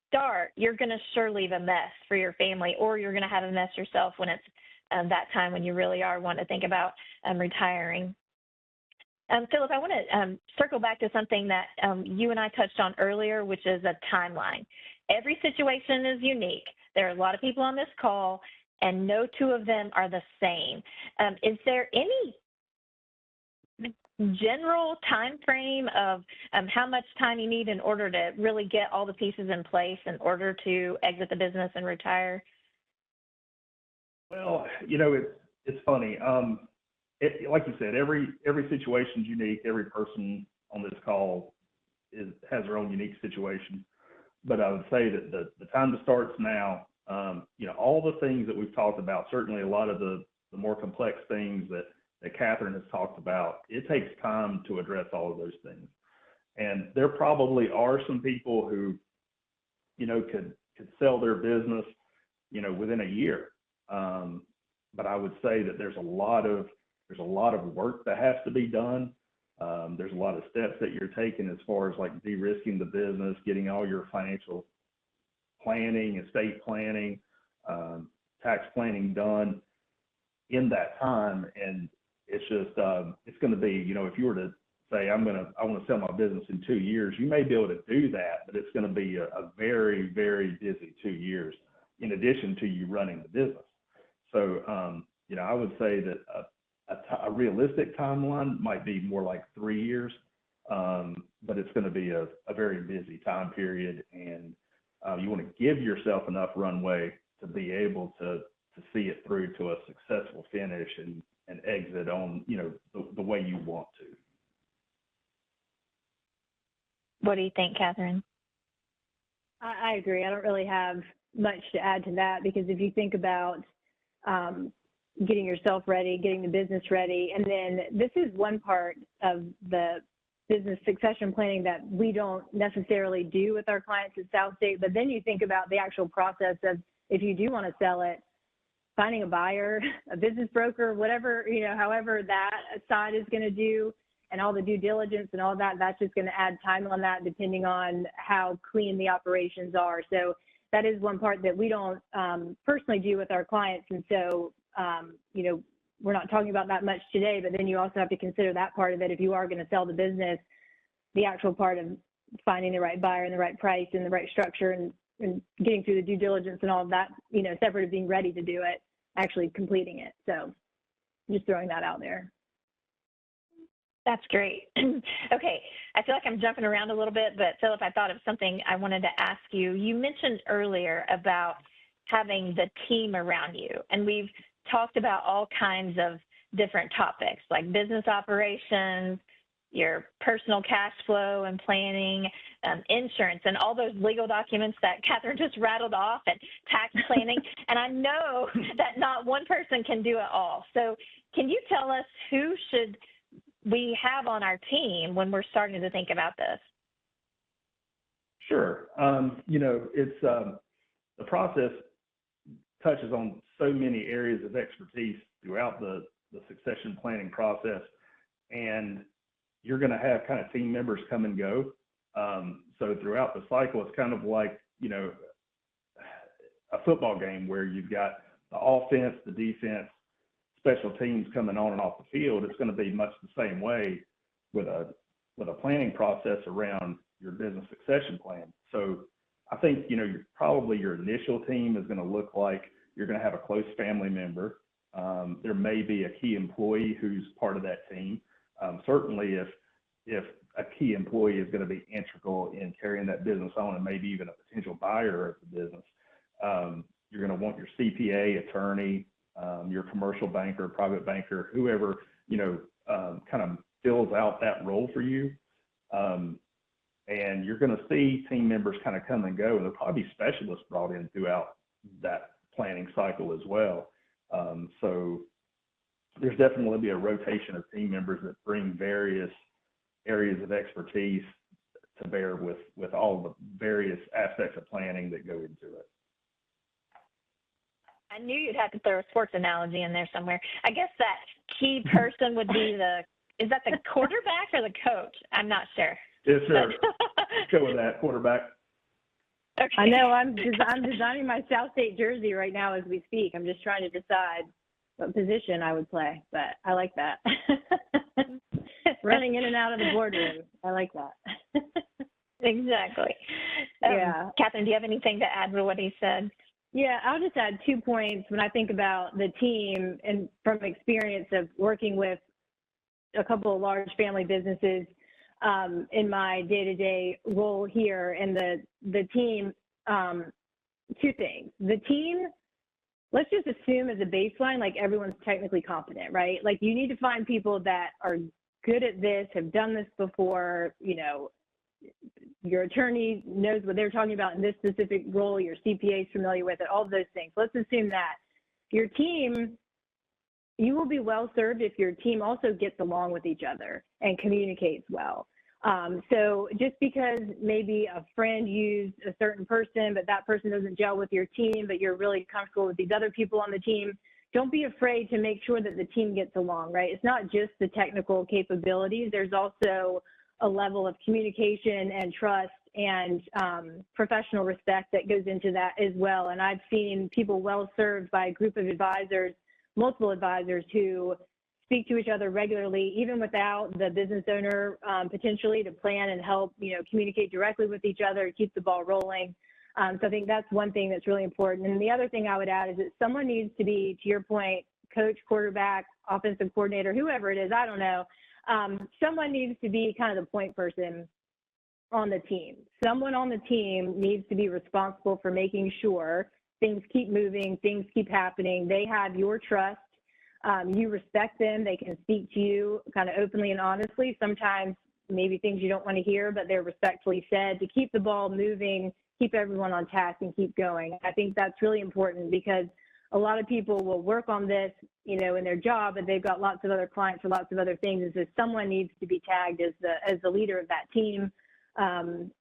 start, you're going to sure leave a mess for your family, or you're going to have a mess yourself when it's that time when you really are wanting to think about retiring. Phillip, I want to circle back to something that you and I touched on earlier, which is a timeline. Every situation is unique. There are a lot of people on this call, and no two of them are the same. Is there any general time frame of how much time you need in order to really get all the pieces in place in order to exit the business and retire? Well, it's funny. Like you said, every situation is unique. Every person on this call has their own unique situation. But I would say that the time to start's now. All the things that we've talked about, certainly a lot of the more complex things that Kathryn has talked about, it takes time to address all of those things. And there probably are some people who, could sell their business, within a year. But I would say that there's a lot of work that has to be done. There's a lot of steps that you're taking as far as like de-risking the business, getting all your financial planning, estate planning, tax planning done in that time. And it's just, it's going to be, if you were to say, I want to sell my business in 2 years, you may be able to do that, but it's going to be a very, very busy 2 years in addition to you running the business. So, I would say that a realistic timeline might be more like 3 years, but it's going to be a very busy time period, and you want to give yourself enough runway to be able to see it through to a successful finish and exit on, the way you want to. What do you think, Kathryn? I agree. I don't really have much to add to that, because if you think about getting yourself ready, getting the business ready, and then this is one part of the business succession planning that we don't necessarily do with our clients at SouthState, but then you think about the actual process of, if you do want to sell it, finding a buyer, a business broker, whatever, however that side is going to do, and all the due diligence and all that, that's just going to add time on that depending on how clean the operations are. So that is one part that we don't personally do with our clients. And so, we're not talking about that much today, but then you also have to consider that part of it. If you are going to sell the business, the actual part of finding the right buyer and the right price and the right structure and getting through the due diligence and all of that, separate of being ready to do it, actually completing it. So just throwing that out there. That's great. Okay, I feel like I'm jumping around a little bit, but Phillip, I thought of something I wanted to ask you. You mentioned earlier about having the team around you, and we've talked about all kinds of different topics like business operations, your personal cash flow and planning, insurance, and all those legal documents that Kathryn just rattled off, and tax planning. And I know that not one person can do it all. So can you tell us who should we have on our team when we're starting to think about this? Sure. It's the process touches on so many areas of expertise throughout the succession planning process, and you're going to have kind of team members come and go. So throughout the cycle, it's kind of like, a football game where you've got the offense, the defense, special teams coming on and off the field. It's going to be much the same way with a planning process around your business succession plan. So I think, probably your initial team is going to look like you're going to have a close family member. There may be a key employee who's part of that team. Certainly if a key employee is going to be integral in carrying that business on, and maybe even a potential buyer of the business, you're going to want your CPA, attorney, your commercial banker, private banker, whoever, kind of fills out that role for you. And you're going to see team members kind of come and go, and there'll probably be specialists brought in throughout that planning cycle as well. So there's definitely be a rotation of team members that bring various areas of expertise to bear with all the various aspects of planning that go into it. I knew you'd have to throw a sports analogy in there somewhere. I guess that key person would be is that the quarterback or the coach? I'm not sure. Yes, sir. Go with that, quarterback. Okay. I know I'm designing my SouthState jersey right now as we speak. I'm just trying to decide what position I would play, but I like that. Running in and out of the boardroom. I like that. Exactly. Yeah. Kathryn, do you have anything to add to what he said? Yeah, I'll just add 2 points when I think about the team and from experience of working with a couple of large family businesses in my day-to-day role here. And the team, 2 things. The team, let's just assume as a baseline, like everyone's technically competent, right? Like you need to find people that are good at this, have done this before, you know, your attorney knows what they're talking about in this specific role, your CPA is familiar with it, all of those things. Let's assume that. Your team, you will be well served if your team also gets along with each other and communicates well. So just because maybe a friend used a certain person, but that person doesn't gel with your team, but you're really comfortable with these other people on the team, don't be afraid to make sure that the team gets along, right? It's not just the technical capabilities. There's also a level of communication and trust and professional respect that goes into that as well. And I've seen people well served by a group of advisors, multiple advisors who speak to each other regularly, even without the business owner potentially to plan and help, you know, communicate directly with each other, keep the ball rolling. So I think that's one thing that's really important. And the other thing I would add is that someone needs to be, to your point, coach, quarterback, offensive coordinator, whoever it is, I don't know. Someone needs to be kind of the point person on the team. Someone on the team needs to be responsible for making sure things keep moving, things keep happening. They have your trust. You respect them. They can speak to you kind of openly and honestly. Sometimes maybe things you don't want to hear, but they're respectfully said to keep the ball moving, keep everyone on task and keep going. I think that's really important because a lot of people will work on this, you know, in their job, and they've got lots of other clients or lots of other things. And so someone needs to be tagged as the leader of that team. And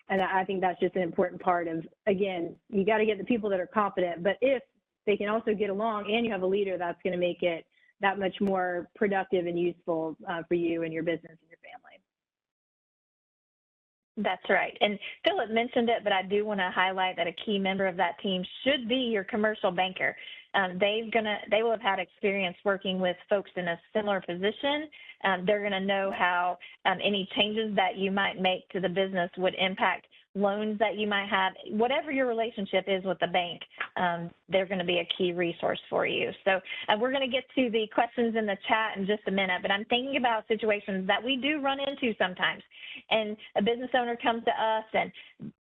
I think that's just an important part of, again, you got to get the people that are competent, but if they can also get along and you have a leader, that's going to make it that much more productive and useful for you and your business and your family. That's right. And Phillip mentioned it, but I do want to highlight that a key member of that team should be your commercial banker. They will have had experience working with folks in a similar position. They're going to know how any changes that you might make to the business would impact loans that you might have. Whatever your relationship is with the bank, they're going to be a key resource for you. So we're going to get to the questions in the chat in just a minute, but I'm thinking about situations that we do run into sometimes. And a business owner comes to us and,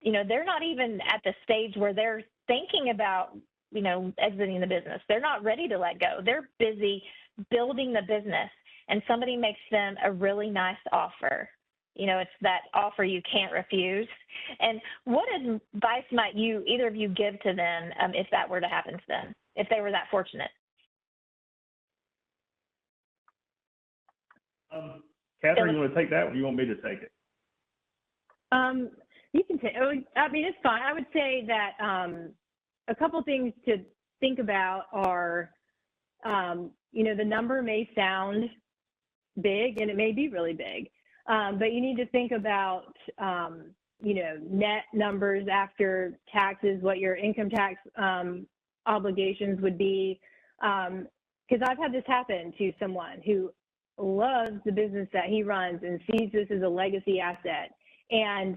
you know, they're not even at the stage where they're thinking about, you know, exiting the business. They're not ready to let go. They're busy building the business, and somebody makes them a really nice offer. You know, it's that offer you can't refuse. And what advice might either of you give to them if that were to happen to them, if they were that fortunate? Kathryn, you want to take that, or do you want me to take it? You can take. I mean, it's fine. I would say that a couple things to think about are, you know, the number may sound big, and it may be really big. But you need to think about, you know, net numbers after taxes, what your income tax obligations would be. Because I've had this happen to someone who loves the business that he runs and sees this as a legacy asset. And,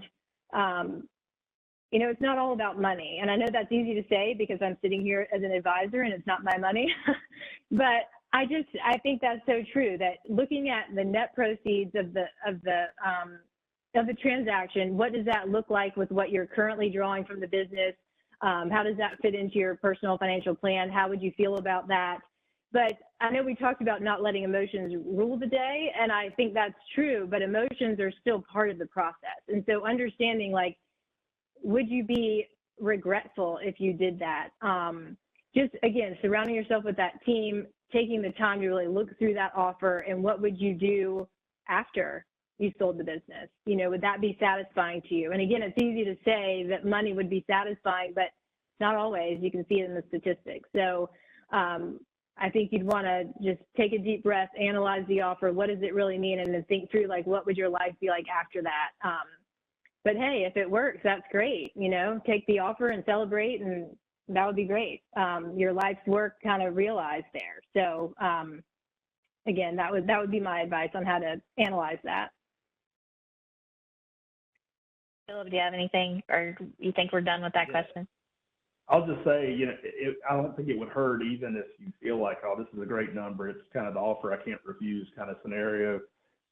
you know, it's not all about money. And I know that's easy to say because I'm sitting here as an advisor and it's not my money. But I think that's so true, that looking at the net proceeds of the transaction, what does that look like with what you're currently drawing from the business? How does that fit into your personal financial plan? How would you feel about that? But I know we talked about not letting emotions rule the day, and I think that's true, but emotions are still part of the process. And so understanding, like, would you be regretful if you did that? Just, again, surrounding yourself with that team, taking the time to really look through that offer, and what would you do after you sold the business? You know, would that be satisfying to you? And again, it's easy to say that money would be satisfying, but not always. You can see it in the statistics. So I think you'd want to just take a deep breath, analyze the offer. What does it really mean? And then think through, like, what would your life be like after that? But hey, if it works, that's great. You know, take the offer and celebrate, and that would be great. Your life's work kind of realized there. So again, that would be my advice on how to analyze that. Phillip, do you have anything, or you think we're done with that question? I'll just say, I don't think it would hurt even if you feel like, oh, this is a great number. It's kind of the offer I can't refuse kind of scenario,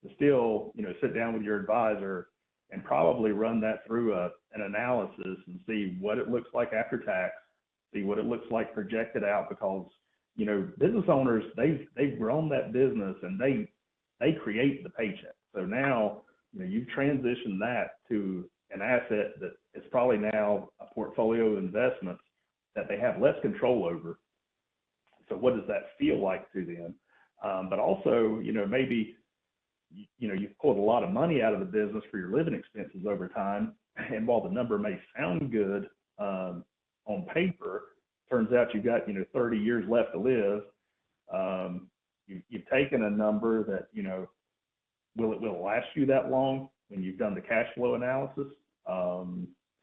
to still, sit down with your advisor and probably run that through an analysis and see what it looks like after tax, see what it looks like projected out, because, business owners, they've grown that business and they create the paycheck. So now, you've transitioned that to an asset that is probably now a portfolio of investments that they have less control over. So what does that feel like to them? But also, maybe, you've pulled a lot of money out of the business for your living expenses over time. And while the number may sound good on paper, turns out you've got, 30 years left to live. You've taken a number that, will it last you that long when you've done the cash flow analysis?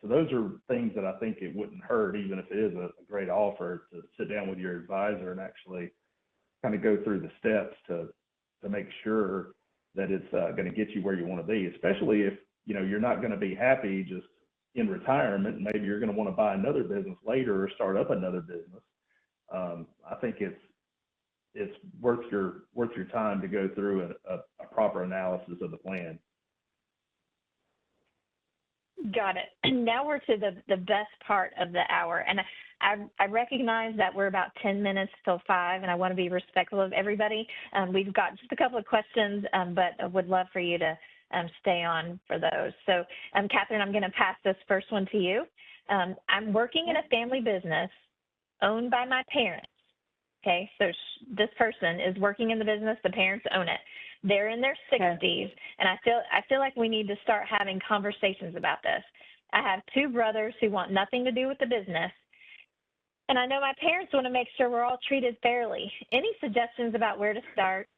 So those are things that I think it wouldn't hurt, even if it is a great offer, to sit down with your advisor and actually kind of go through the steps to make sure that it's going to get you where you want to be, especially if, you're not going to be happy just in retirement. Maybe you're going to want to buy another business later or start up another business. I think it's worth your time to go through a proper analysis of the plan. Got it. Now we're to the best part of the hour. And I recognize that we're about 10 minutes till 5, and I want to be respectful of everybody. We've got just a couple of questions, but I would love for you to stay on for those. So, Kathryn, I'm going to pass this first one to you. I'm working in a family business owned by my parents. Okay, so this person is working in the business, the parents own it. They're in their 60s, and I feel like we need to start having conversations about this. I have 2 brothers who want nothing to do with the business, and I know my parents want to make sure we're all treated fairly. Any suggestions about where to start?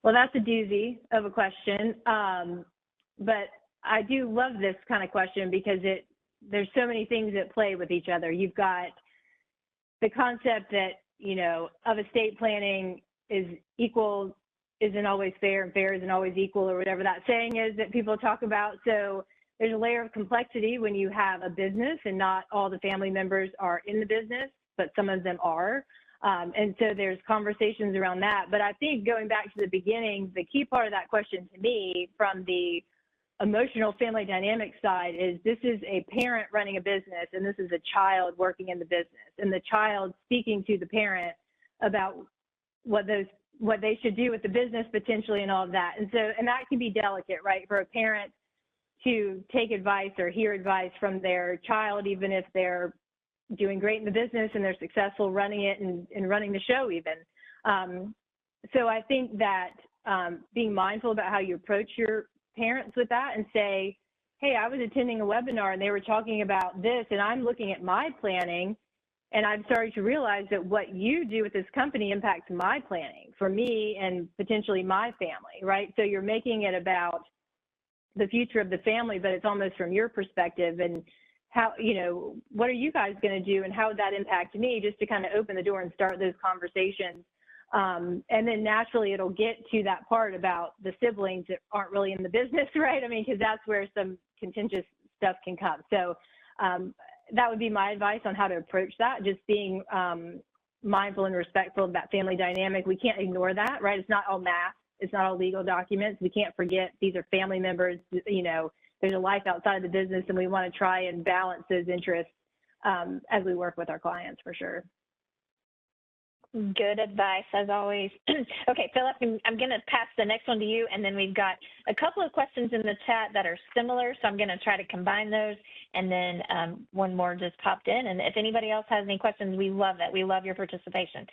Well, that's a doozy of a question, but I do love this kind of question because there's so many things at play with each other. You've got the concept that, of estate planning is equal isn't always fair and fair isn't always equal, or whatever that saying is that people talk about. So there's a layer of complexity when you have a business and not all the family members are in the business, but some of them are. And so there's conversations around that. But I think going back to the beginning, the key part of that question to me from the emotional family dynamic side is this is a parent running a business and this is a child working in the business, and the child speaking to the parent about what they should do with the business potentially and all of that. And that can be delicate, right, for a parent to take advice or hear advice from their child, even if they're doing great in the business and they're successful running it and running the show even. So I think that being mindful about how you approach your parents with that and say, hey, I was attending a webinar and they were talking about this and I'm looking at my planning and I'm starting to realize that what you do with this company impacts my planning for me and potentially my family, right? So you're making it about the future of the family, but it's almost from your perspective and how, what are you guys going to do and how would that impact me, just to kind of open the door and start those conversations. And then naturally it'll get to that part about the siblings that aren't really in the business, right? I mean, because that's where some contentious stuff can come. So that would be my advice on how to approach that, just being mindful and respectful of that family dynamic. We can't ignore that, right? It's not all math. It's not all legal documents. We can't forget these are family members, there's a life outside of the business, and we want to try and balance those interests as we work with our clients for sure. Good advice, as always. Okay, Phillip, I'm going to pass the next one to you, and then we've got a couple of questions in the chat that are similar, so I'm going to try to combine those, and then one more just popped in, and if anybody else has any questions, we love that. We love your participation.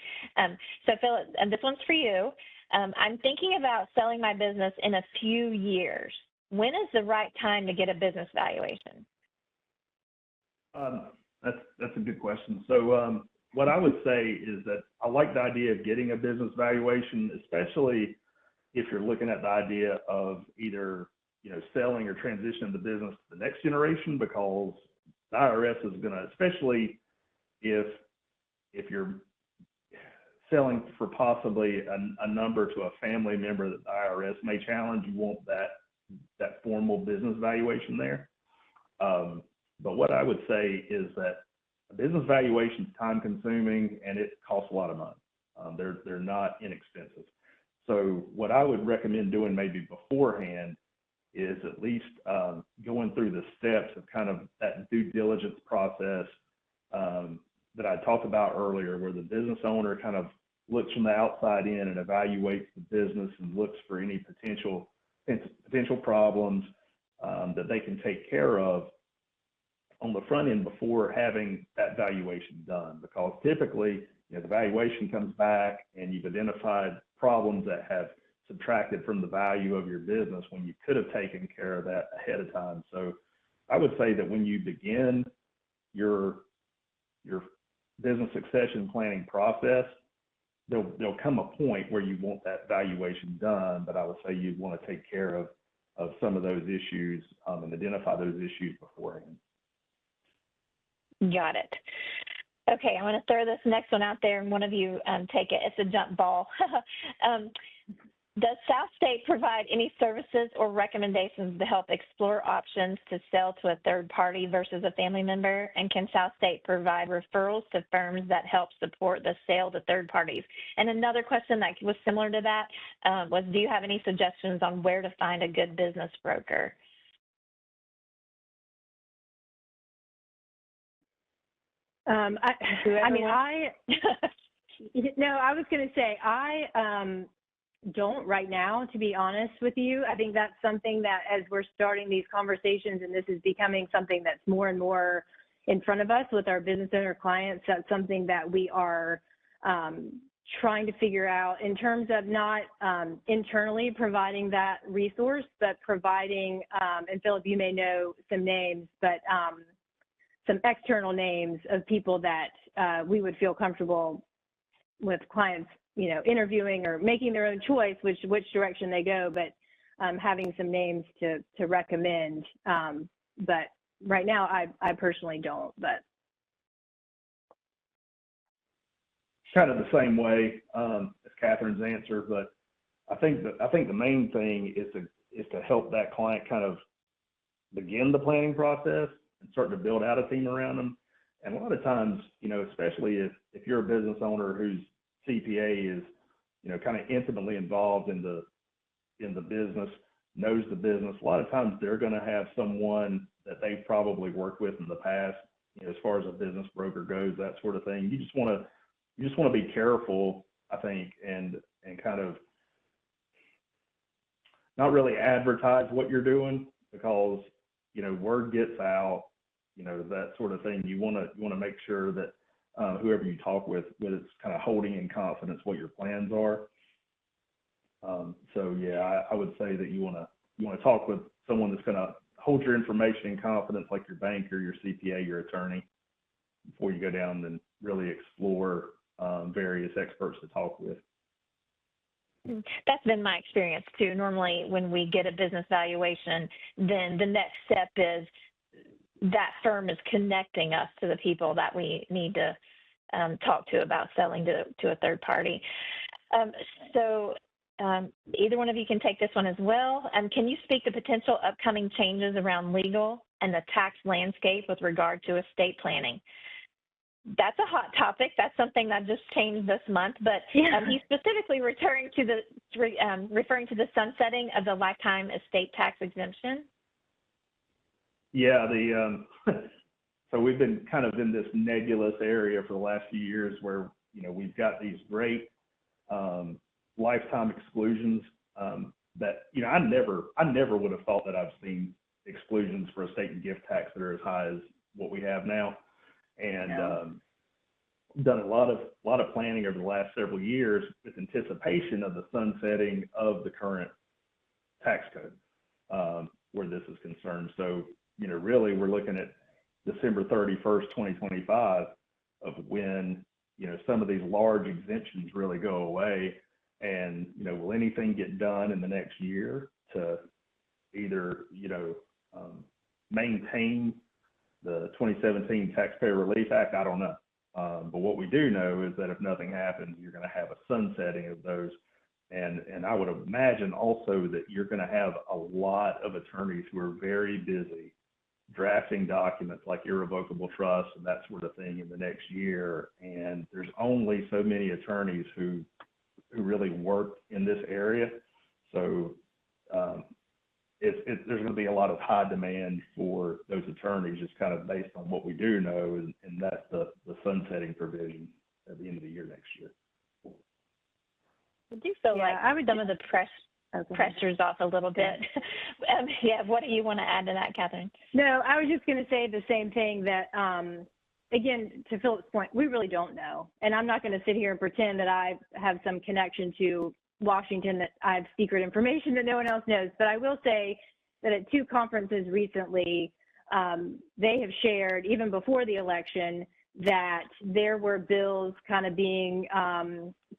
So, Phillip, and this one's for you. I'm thinking about selling my business in a few years. When is the right time to get a business valuation? That's a good question. So what I would say is that I like the idea of getting a business valuation, especially if you're looking at the idea of either selling or transitioning the business to the next generation, because the IRS is going to, especially if you're selling for possibly a number to a family member that the IRS may challenge, you want that formal business valuation there. But what I would say is that a business valuation is time consuming and it costs a lot of money. They're not inexpensive. So what I would recommend doing maybe beforehand is at least going through the steps of kind of that due diligence process that I talked about earlier, where the business owner kind of looks from the outside in and evaluates the business and looks for any potential problems that they can take care of on the front end before having that valuation done. Because typically, the valuation comes back and you've identified problems that have subtracted from the value of your business when you could have taken care of that ahead of time. So I would say that when you begin your business succession planning process, there'll come a point where you want that valuation done, but I would say you'd want to take care of some of those issues and identify those issues beforehand. Got it. Okay, I'm going to throw this next one out there and one of you take it. It's a jump ball. Does SouthState provide any services or recommendations to help explore options to sell to a third party versus a family member? And can SouthState provide referrals to firms that help support the sale to third parties? And another question that was similar to that was, do you have any suggestions on where to find a good business broker? I was going to say, I don't right now, to be honest with you. I think that's something that as we're starting these conversations and this is becoming something that's more and more in front of us with our business owner clients, that's something that we are trying to figure out in terms of not internally providing that resource, but providing, and Phillip, you may know some names, but some external names of people that we would feel comfortable with clients, interviewing or making their own choice, which direction they go, but having some names to recommend. But right now, I personally don't. But kind of the same way as Kathryn's answer, but I think the main thing is to help that client kind of begin the planning process and start to build out a team around them. And a lot of times, especially if you're a business owner whose CPA is, kind of intimately involved in the business, knows the business, a lot of times they're going to have someone that they've probably worked with in the past, as far as a business broker goes, that sort of thing. You just want to be careful, I think, and kind of not really advertise what you're doing, because word gets out, that sort of thing. You want to make sure that whoever you talk with is kind of holding in confidence what your plans are. So yeah, I would say that you want to talk with someone that's going to hold your information in confidence, like your banker, your CPA, your attorney, before you go down and really explore various experts to talk with. That's been my experience too. Normally when we get a business valuation, then the next step is that firm is connecting us to the people that we need to talk to about selling to a third party. So either one of you can take this one as well. Can you speak to potential upcoming changes around legal and the tax landscape with regard to estate planning? That's a hot topic. That's something that just changed this month, but he's specifically referring to the sunsetting of the lifetime estate tax exemption. Yeah, so we've been kind of in this nebulous area for the last few years where, we've got these great lifetime exclusions that, I never would have thought that I've seen exclusions for estate and gift tax that are as high as what we have now. And done a lot of planning over the last several years with anticipation of the sunsetting of the current tax code where this is concerned. So, really we're looking at December 31st, 2025 of when, some of these large exemptions really go away. And, will anything get done in the next year to either, maintain the 2017 Taxpayer Relief Act? I don't know. But what we do know is that if nothing happens, you're going to have a sunsetting of those. And I would imagine also that you're going to have a lot of attorneys who are very busy drafting documents like irrevocable trust and that sort of thing in the next year. And there's only so many attorneys who really work in this area. So there's going to be a lot of high demand for those attorneys, just kind of based on what we do know, and that's the sunsetting provision at the end of the year next year. I do feel like I would some of the pressures off a little bit. Yeah, what do you want to add to that, Kathryn? No, I was just going to say the same thing that, again, to Philip's point, we really don't know. And I'm not going to sit here and pretend that I have some connection to Washington, that I have secret information that no one else knows. But I will say that at 2 conferences recently, they have shared, even before the election, that there were bills kind of being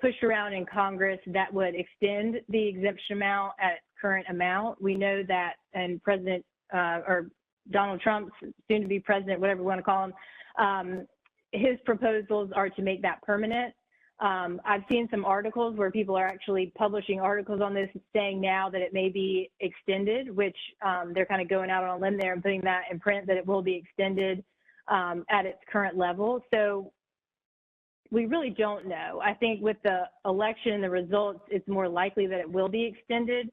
pushed around in Congress that would extend the exemption amount at current amount. We know that, and President or Donald Trump's soon-to-be president, whatever you want to call him, his proposals are to make that permanent. I've seen some articles where people are actually publishing articles on this, saying now that it may be extended, which they're kind of going out on a limb there and putting that in print, that it will be extended at its current level. So we really don't know. I think with the election and the results, it's more likely that it will be extended.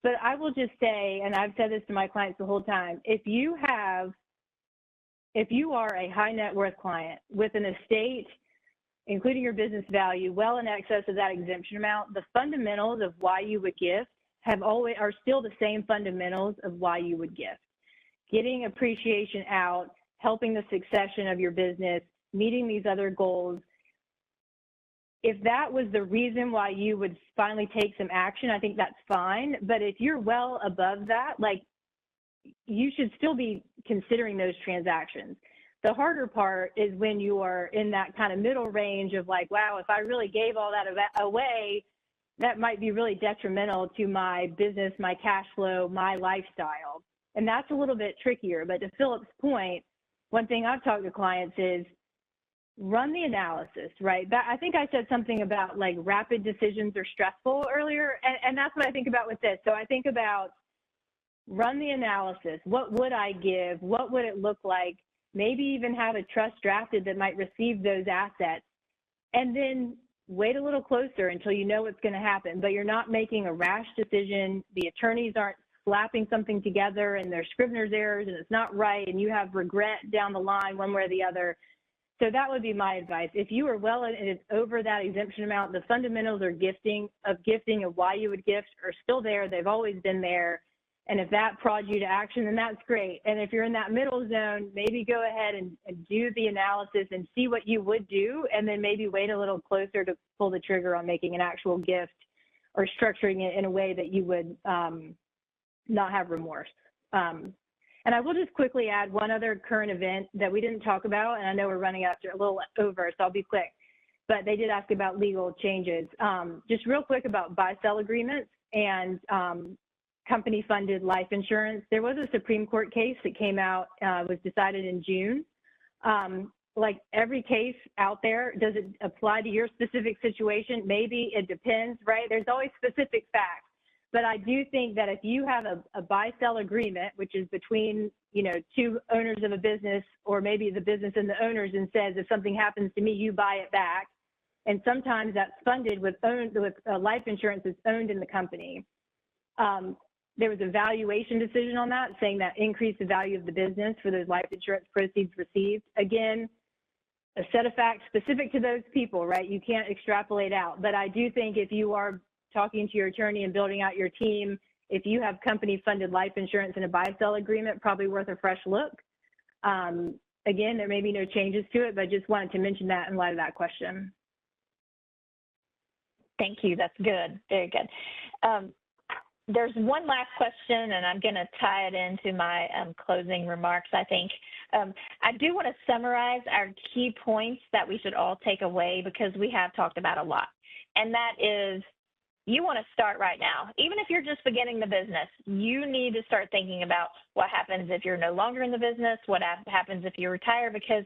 But I will just say, and I've said this to my clients the whole time, if you are a high net worth client with an estate, including your business value, well in excess of that exemption amount, the fundamentals of why you would gift are still the same fundamentals of why you would gift. Getting appreciation out, helping the succession of your business, meeting these other goals. If that was the reason why you would finally take some action, I think that's fine. But if you're well above that, like, you should still be considering those transactions. The harder part is when you are in that kind of middle range of like, wow, if I really gave all that away, that might be really detrimental to my business, my cash flow, my lifestyle. And that's a little bit trickier. But to Philip's point, one thing I've talked to clients is run the analysis, right? I think I said something about like rapid decisions are stressful earlier, and that's what I think about with this. So I think about run the analysis. What would I give? What would it look like? Maybe even have a trust drafted that might receive those assets, and then wait a little closer until you know what's going to happen. But you're not making a rash decision. The attorneys aren't slapping something together and there's Scrivener's errors and it's not right and you have regret down the line one way or the other. So that would be my advice. If you are well and it's over that exemption amount, the fundamentals of gifting of why you would gift are still there. They've always been there. And if that prods you to action, then that's great. And if you're in that middle zone, maybe go ahead and do the analysis and see what you would do, and then maybe wait a little closer to pull the trigger on making an actual gift or structuring it in a way that you would not have remorse. And I will just quickly add one other current event that we didn't talk about, and I know we're running after a little over, so I'll be quick. But they did ask about legal changes. Just real quick about buy-sell agreements and company-funded life insurance. There was a Supreme Court case that came out, was decided in June. Like every case out there, does it apply to your specific situation? Maybe, it depends, right? There's always specific facts. But I do think that if you have a buy-sell agreement, which is between, you know, 2 owners of a business, or maybe the business and the owners, and says, if something happens to me, you buy it back. And sometimes that's funded with life insurance that's owned in the company. There was a valuation decision on that, saying that increased the value of the business for those life insurance proceeds received. Again, a set of facts specific to those people, right? You can't extrapolate out. But I do think if you are talking to your attorney and building out your team, if you have company-funded life insurance and a buy-sell agreement, probably worth a fresh look. Again, there may be no changes to it, but I just wanted to mention that in light of that question. Thank you. That's good. Very good. There's one last question, and I'm going to tie it into my closing remarks, I think. I do want to summarize our key points that we should all take away, because we have talked about a lot. And that is, you want to start right now. Even if you're just beginning the business, you need to start thinking about what happens if you're no longer in the business, what happens if you retire, because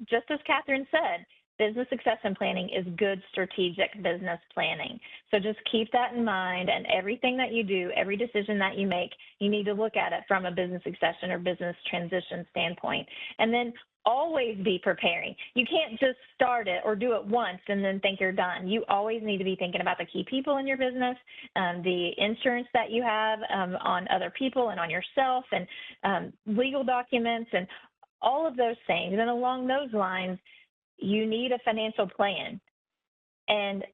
just as Kathryn said, business succession planning is good strategic business planning. So just keep that in mind, and everything that you do, every decision that you make, you need to look at it from a business succession or business transition standpoint. And then always be preparing. You can't just start it or do it once and then think you're done. You always need to be thinking about the key people in your business, the insurance that you have on other people and on yourself, and legal documents and all of those things. And along those lines, you need a financial plan. And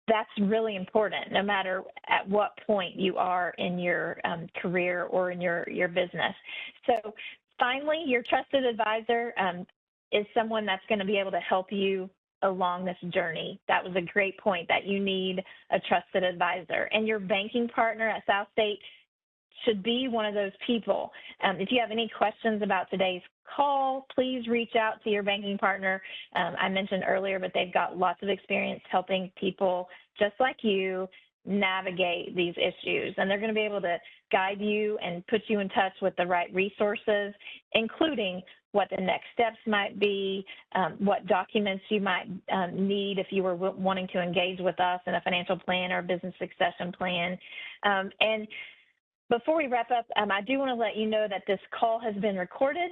that's really important, no matter at what point you are in your career or in your business. So finally, your trusted advisor is someone that's going to be able to help you along this journey. That was a great point, that you need a trusted advisor. And your banking partner at SouthState should be one of those people. If you have any questions about today's call, please reach out to your banking partner. I mentioned earlier, but they've got lots of experience helping people just like you navigate these issues, and they're going to be able to guide you and put you in touch with the right resources, including what the next steps might be, what documents you might need if you were wanting to engage with us in a financial plan or a business succession plan. And before we wrap up, I do want to let you know that this call has been recorded,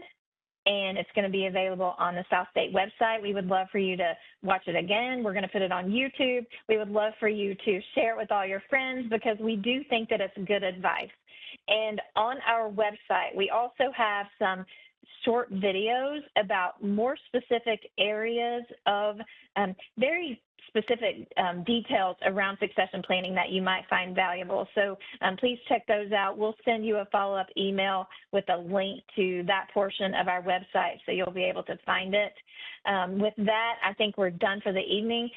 and it's going to be available on the SouthState website. We would love for you to watch it again. We're going to put it on YouTube. We would love for you to share it with all your friends, because we do think that it's good advice. And on our website, we also have some short videos about more specific areas of very specific details around succession planning that you might find valuable. So please check those out. We'll send you a follow-up email with a link to that portion of our website, so you'll be able to find it. With that, I think we're done for the evening.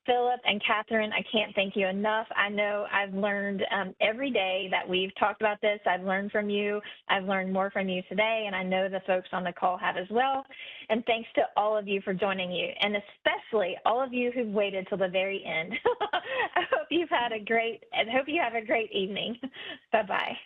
Phillip and Kathryn, I can't thank you enough. I know I've learned every day that we've talked about this. I've learned from you. I've learned more from you today, and I know the folks on the call have as well. And thanks to all of you for joining you, and especially all of you who've waited till the very end. I hope you have a great evening. Bye-bye.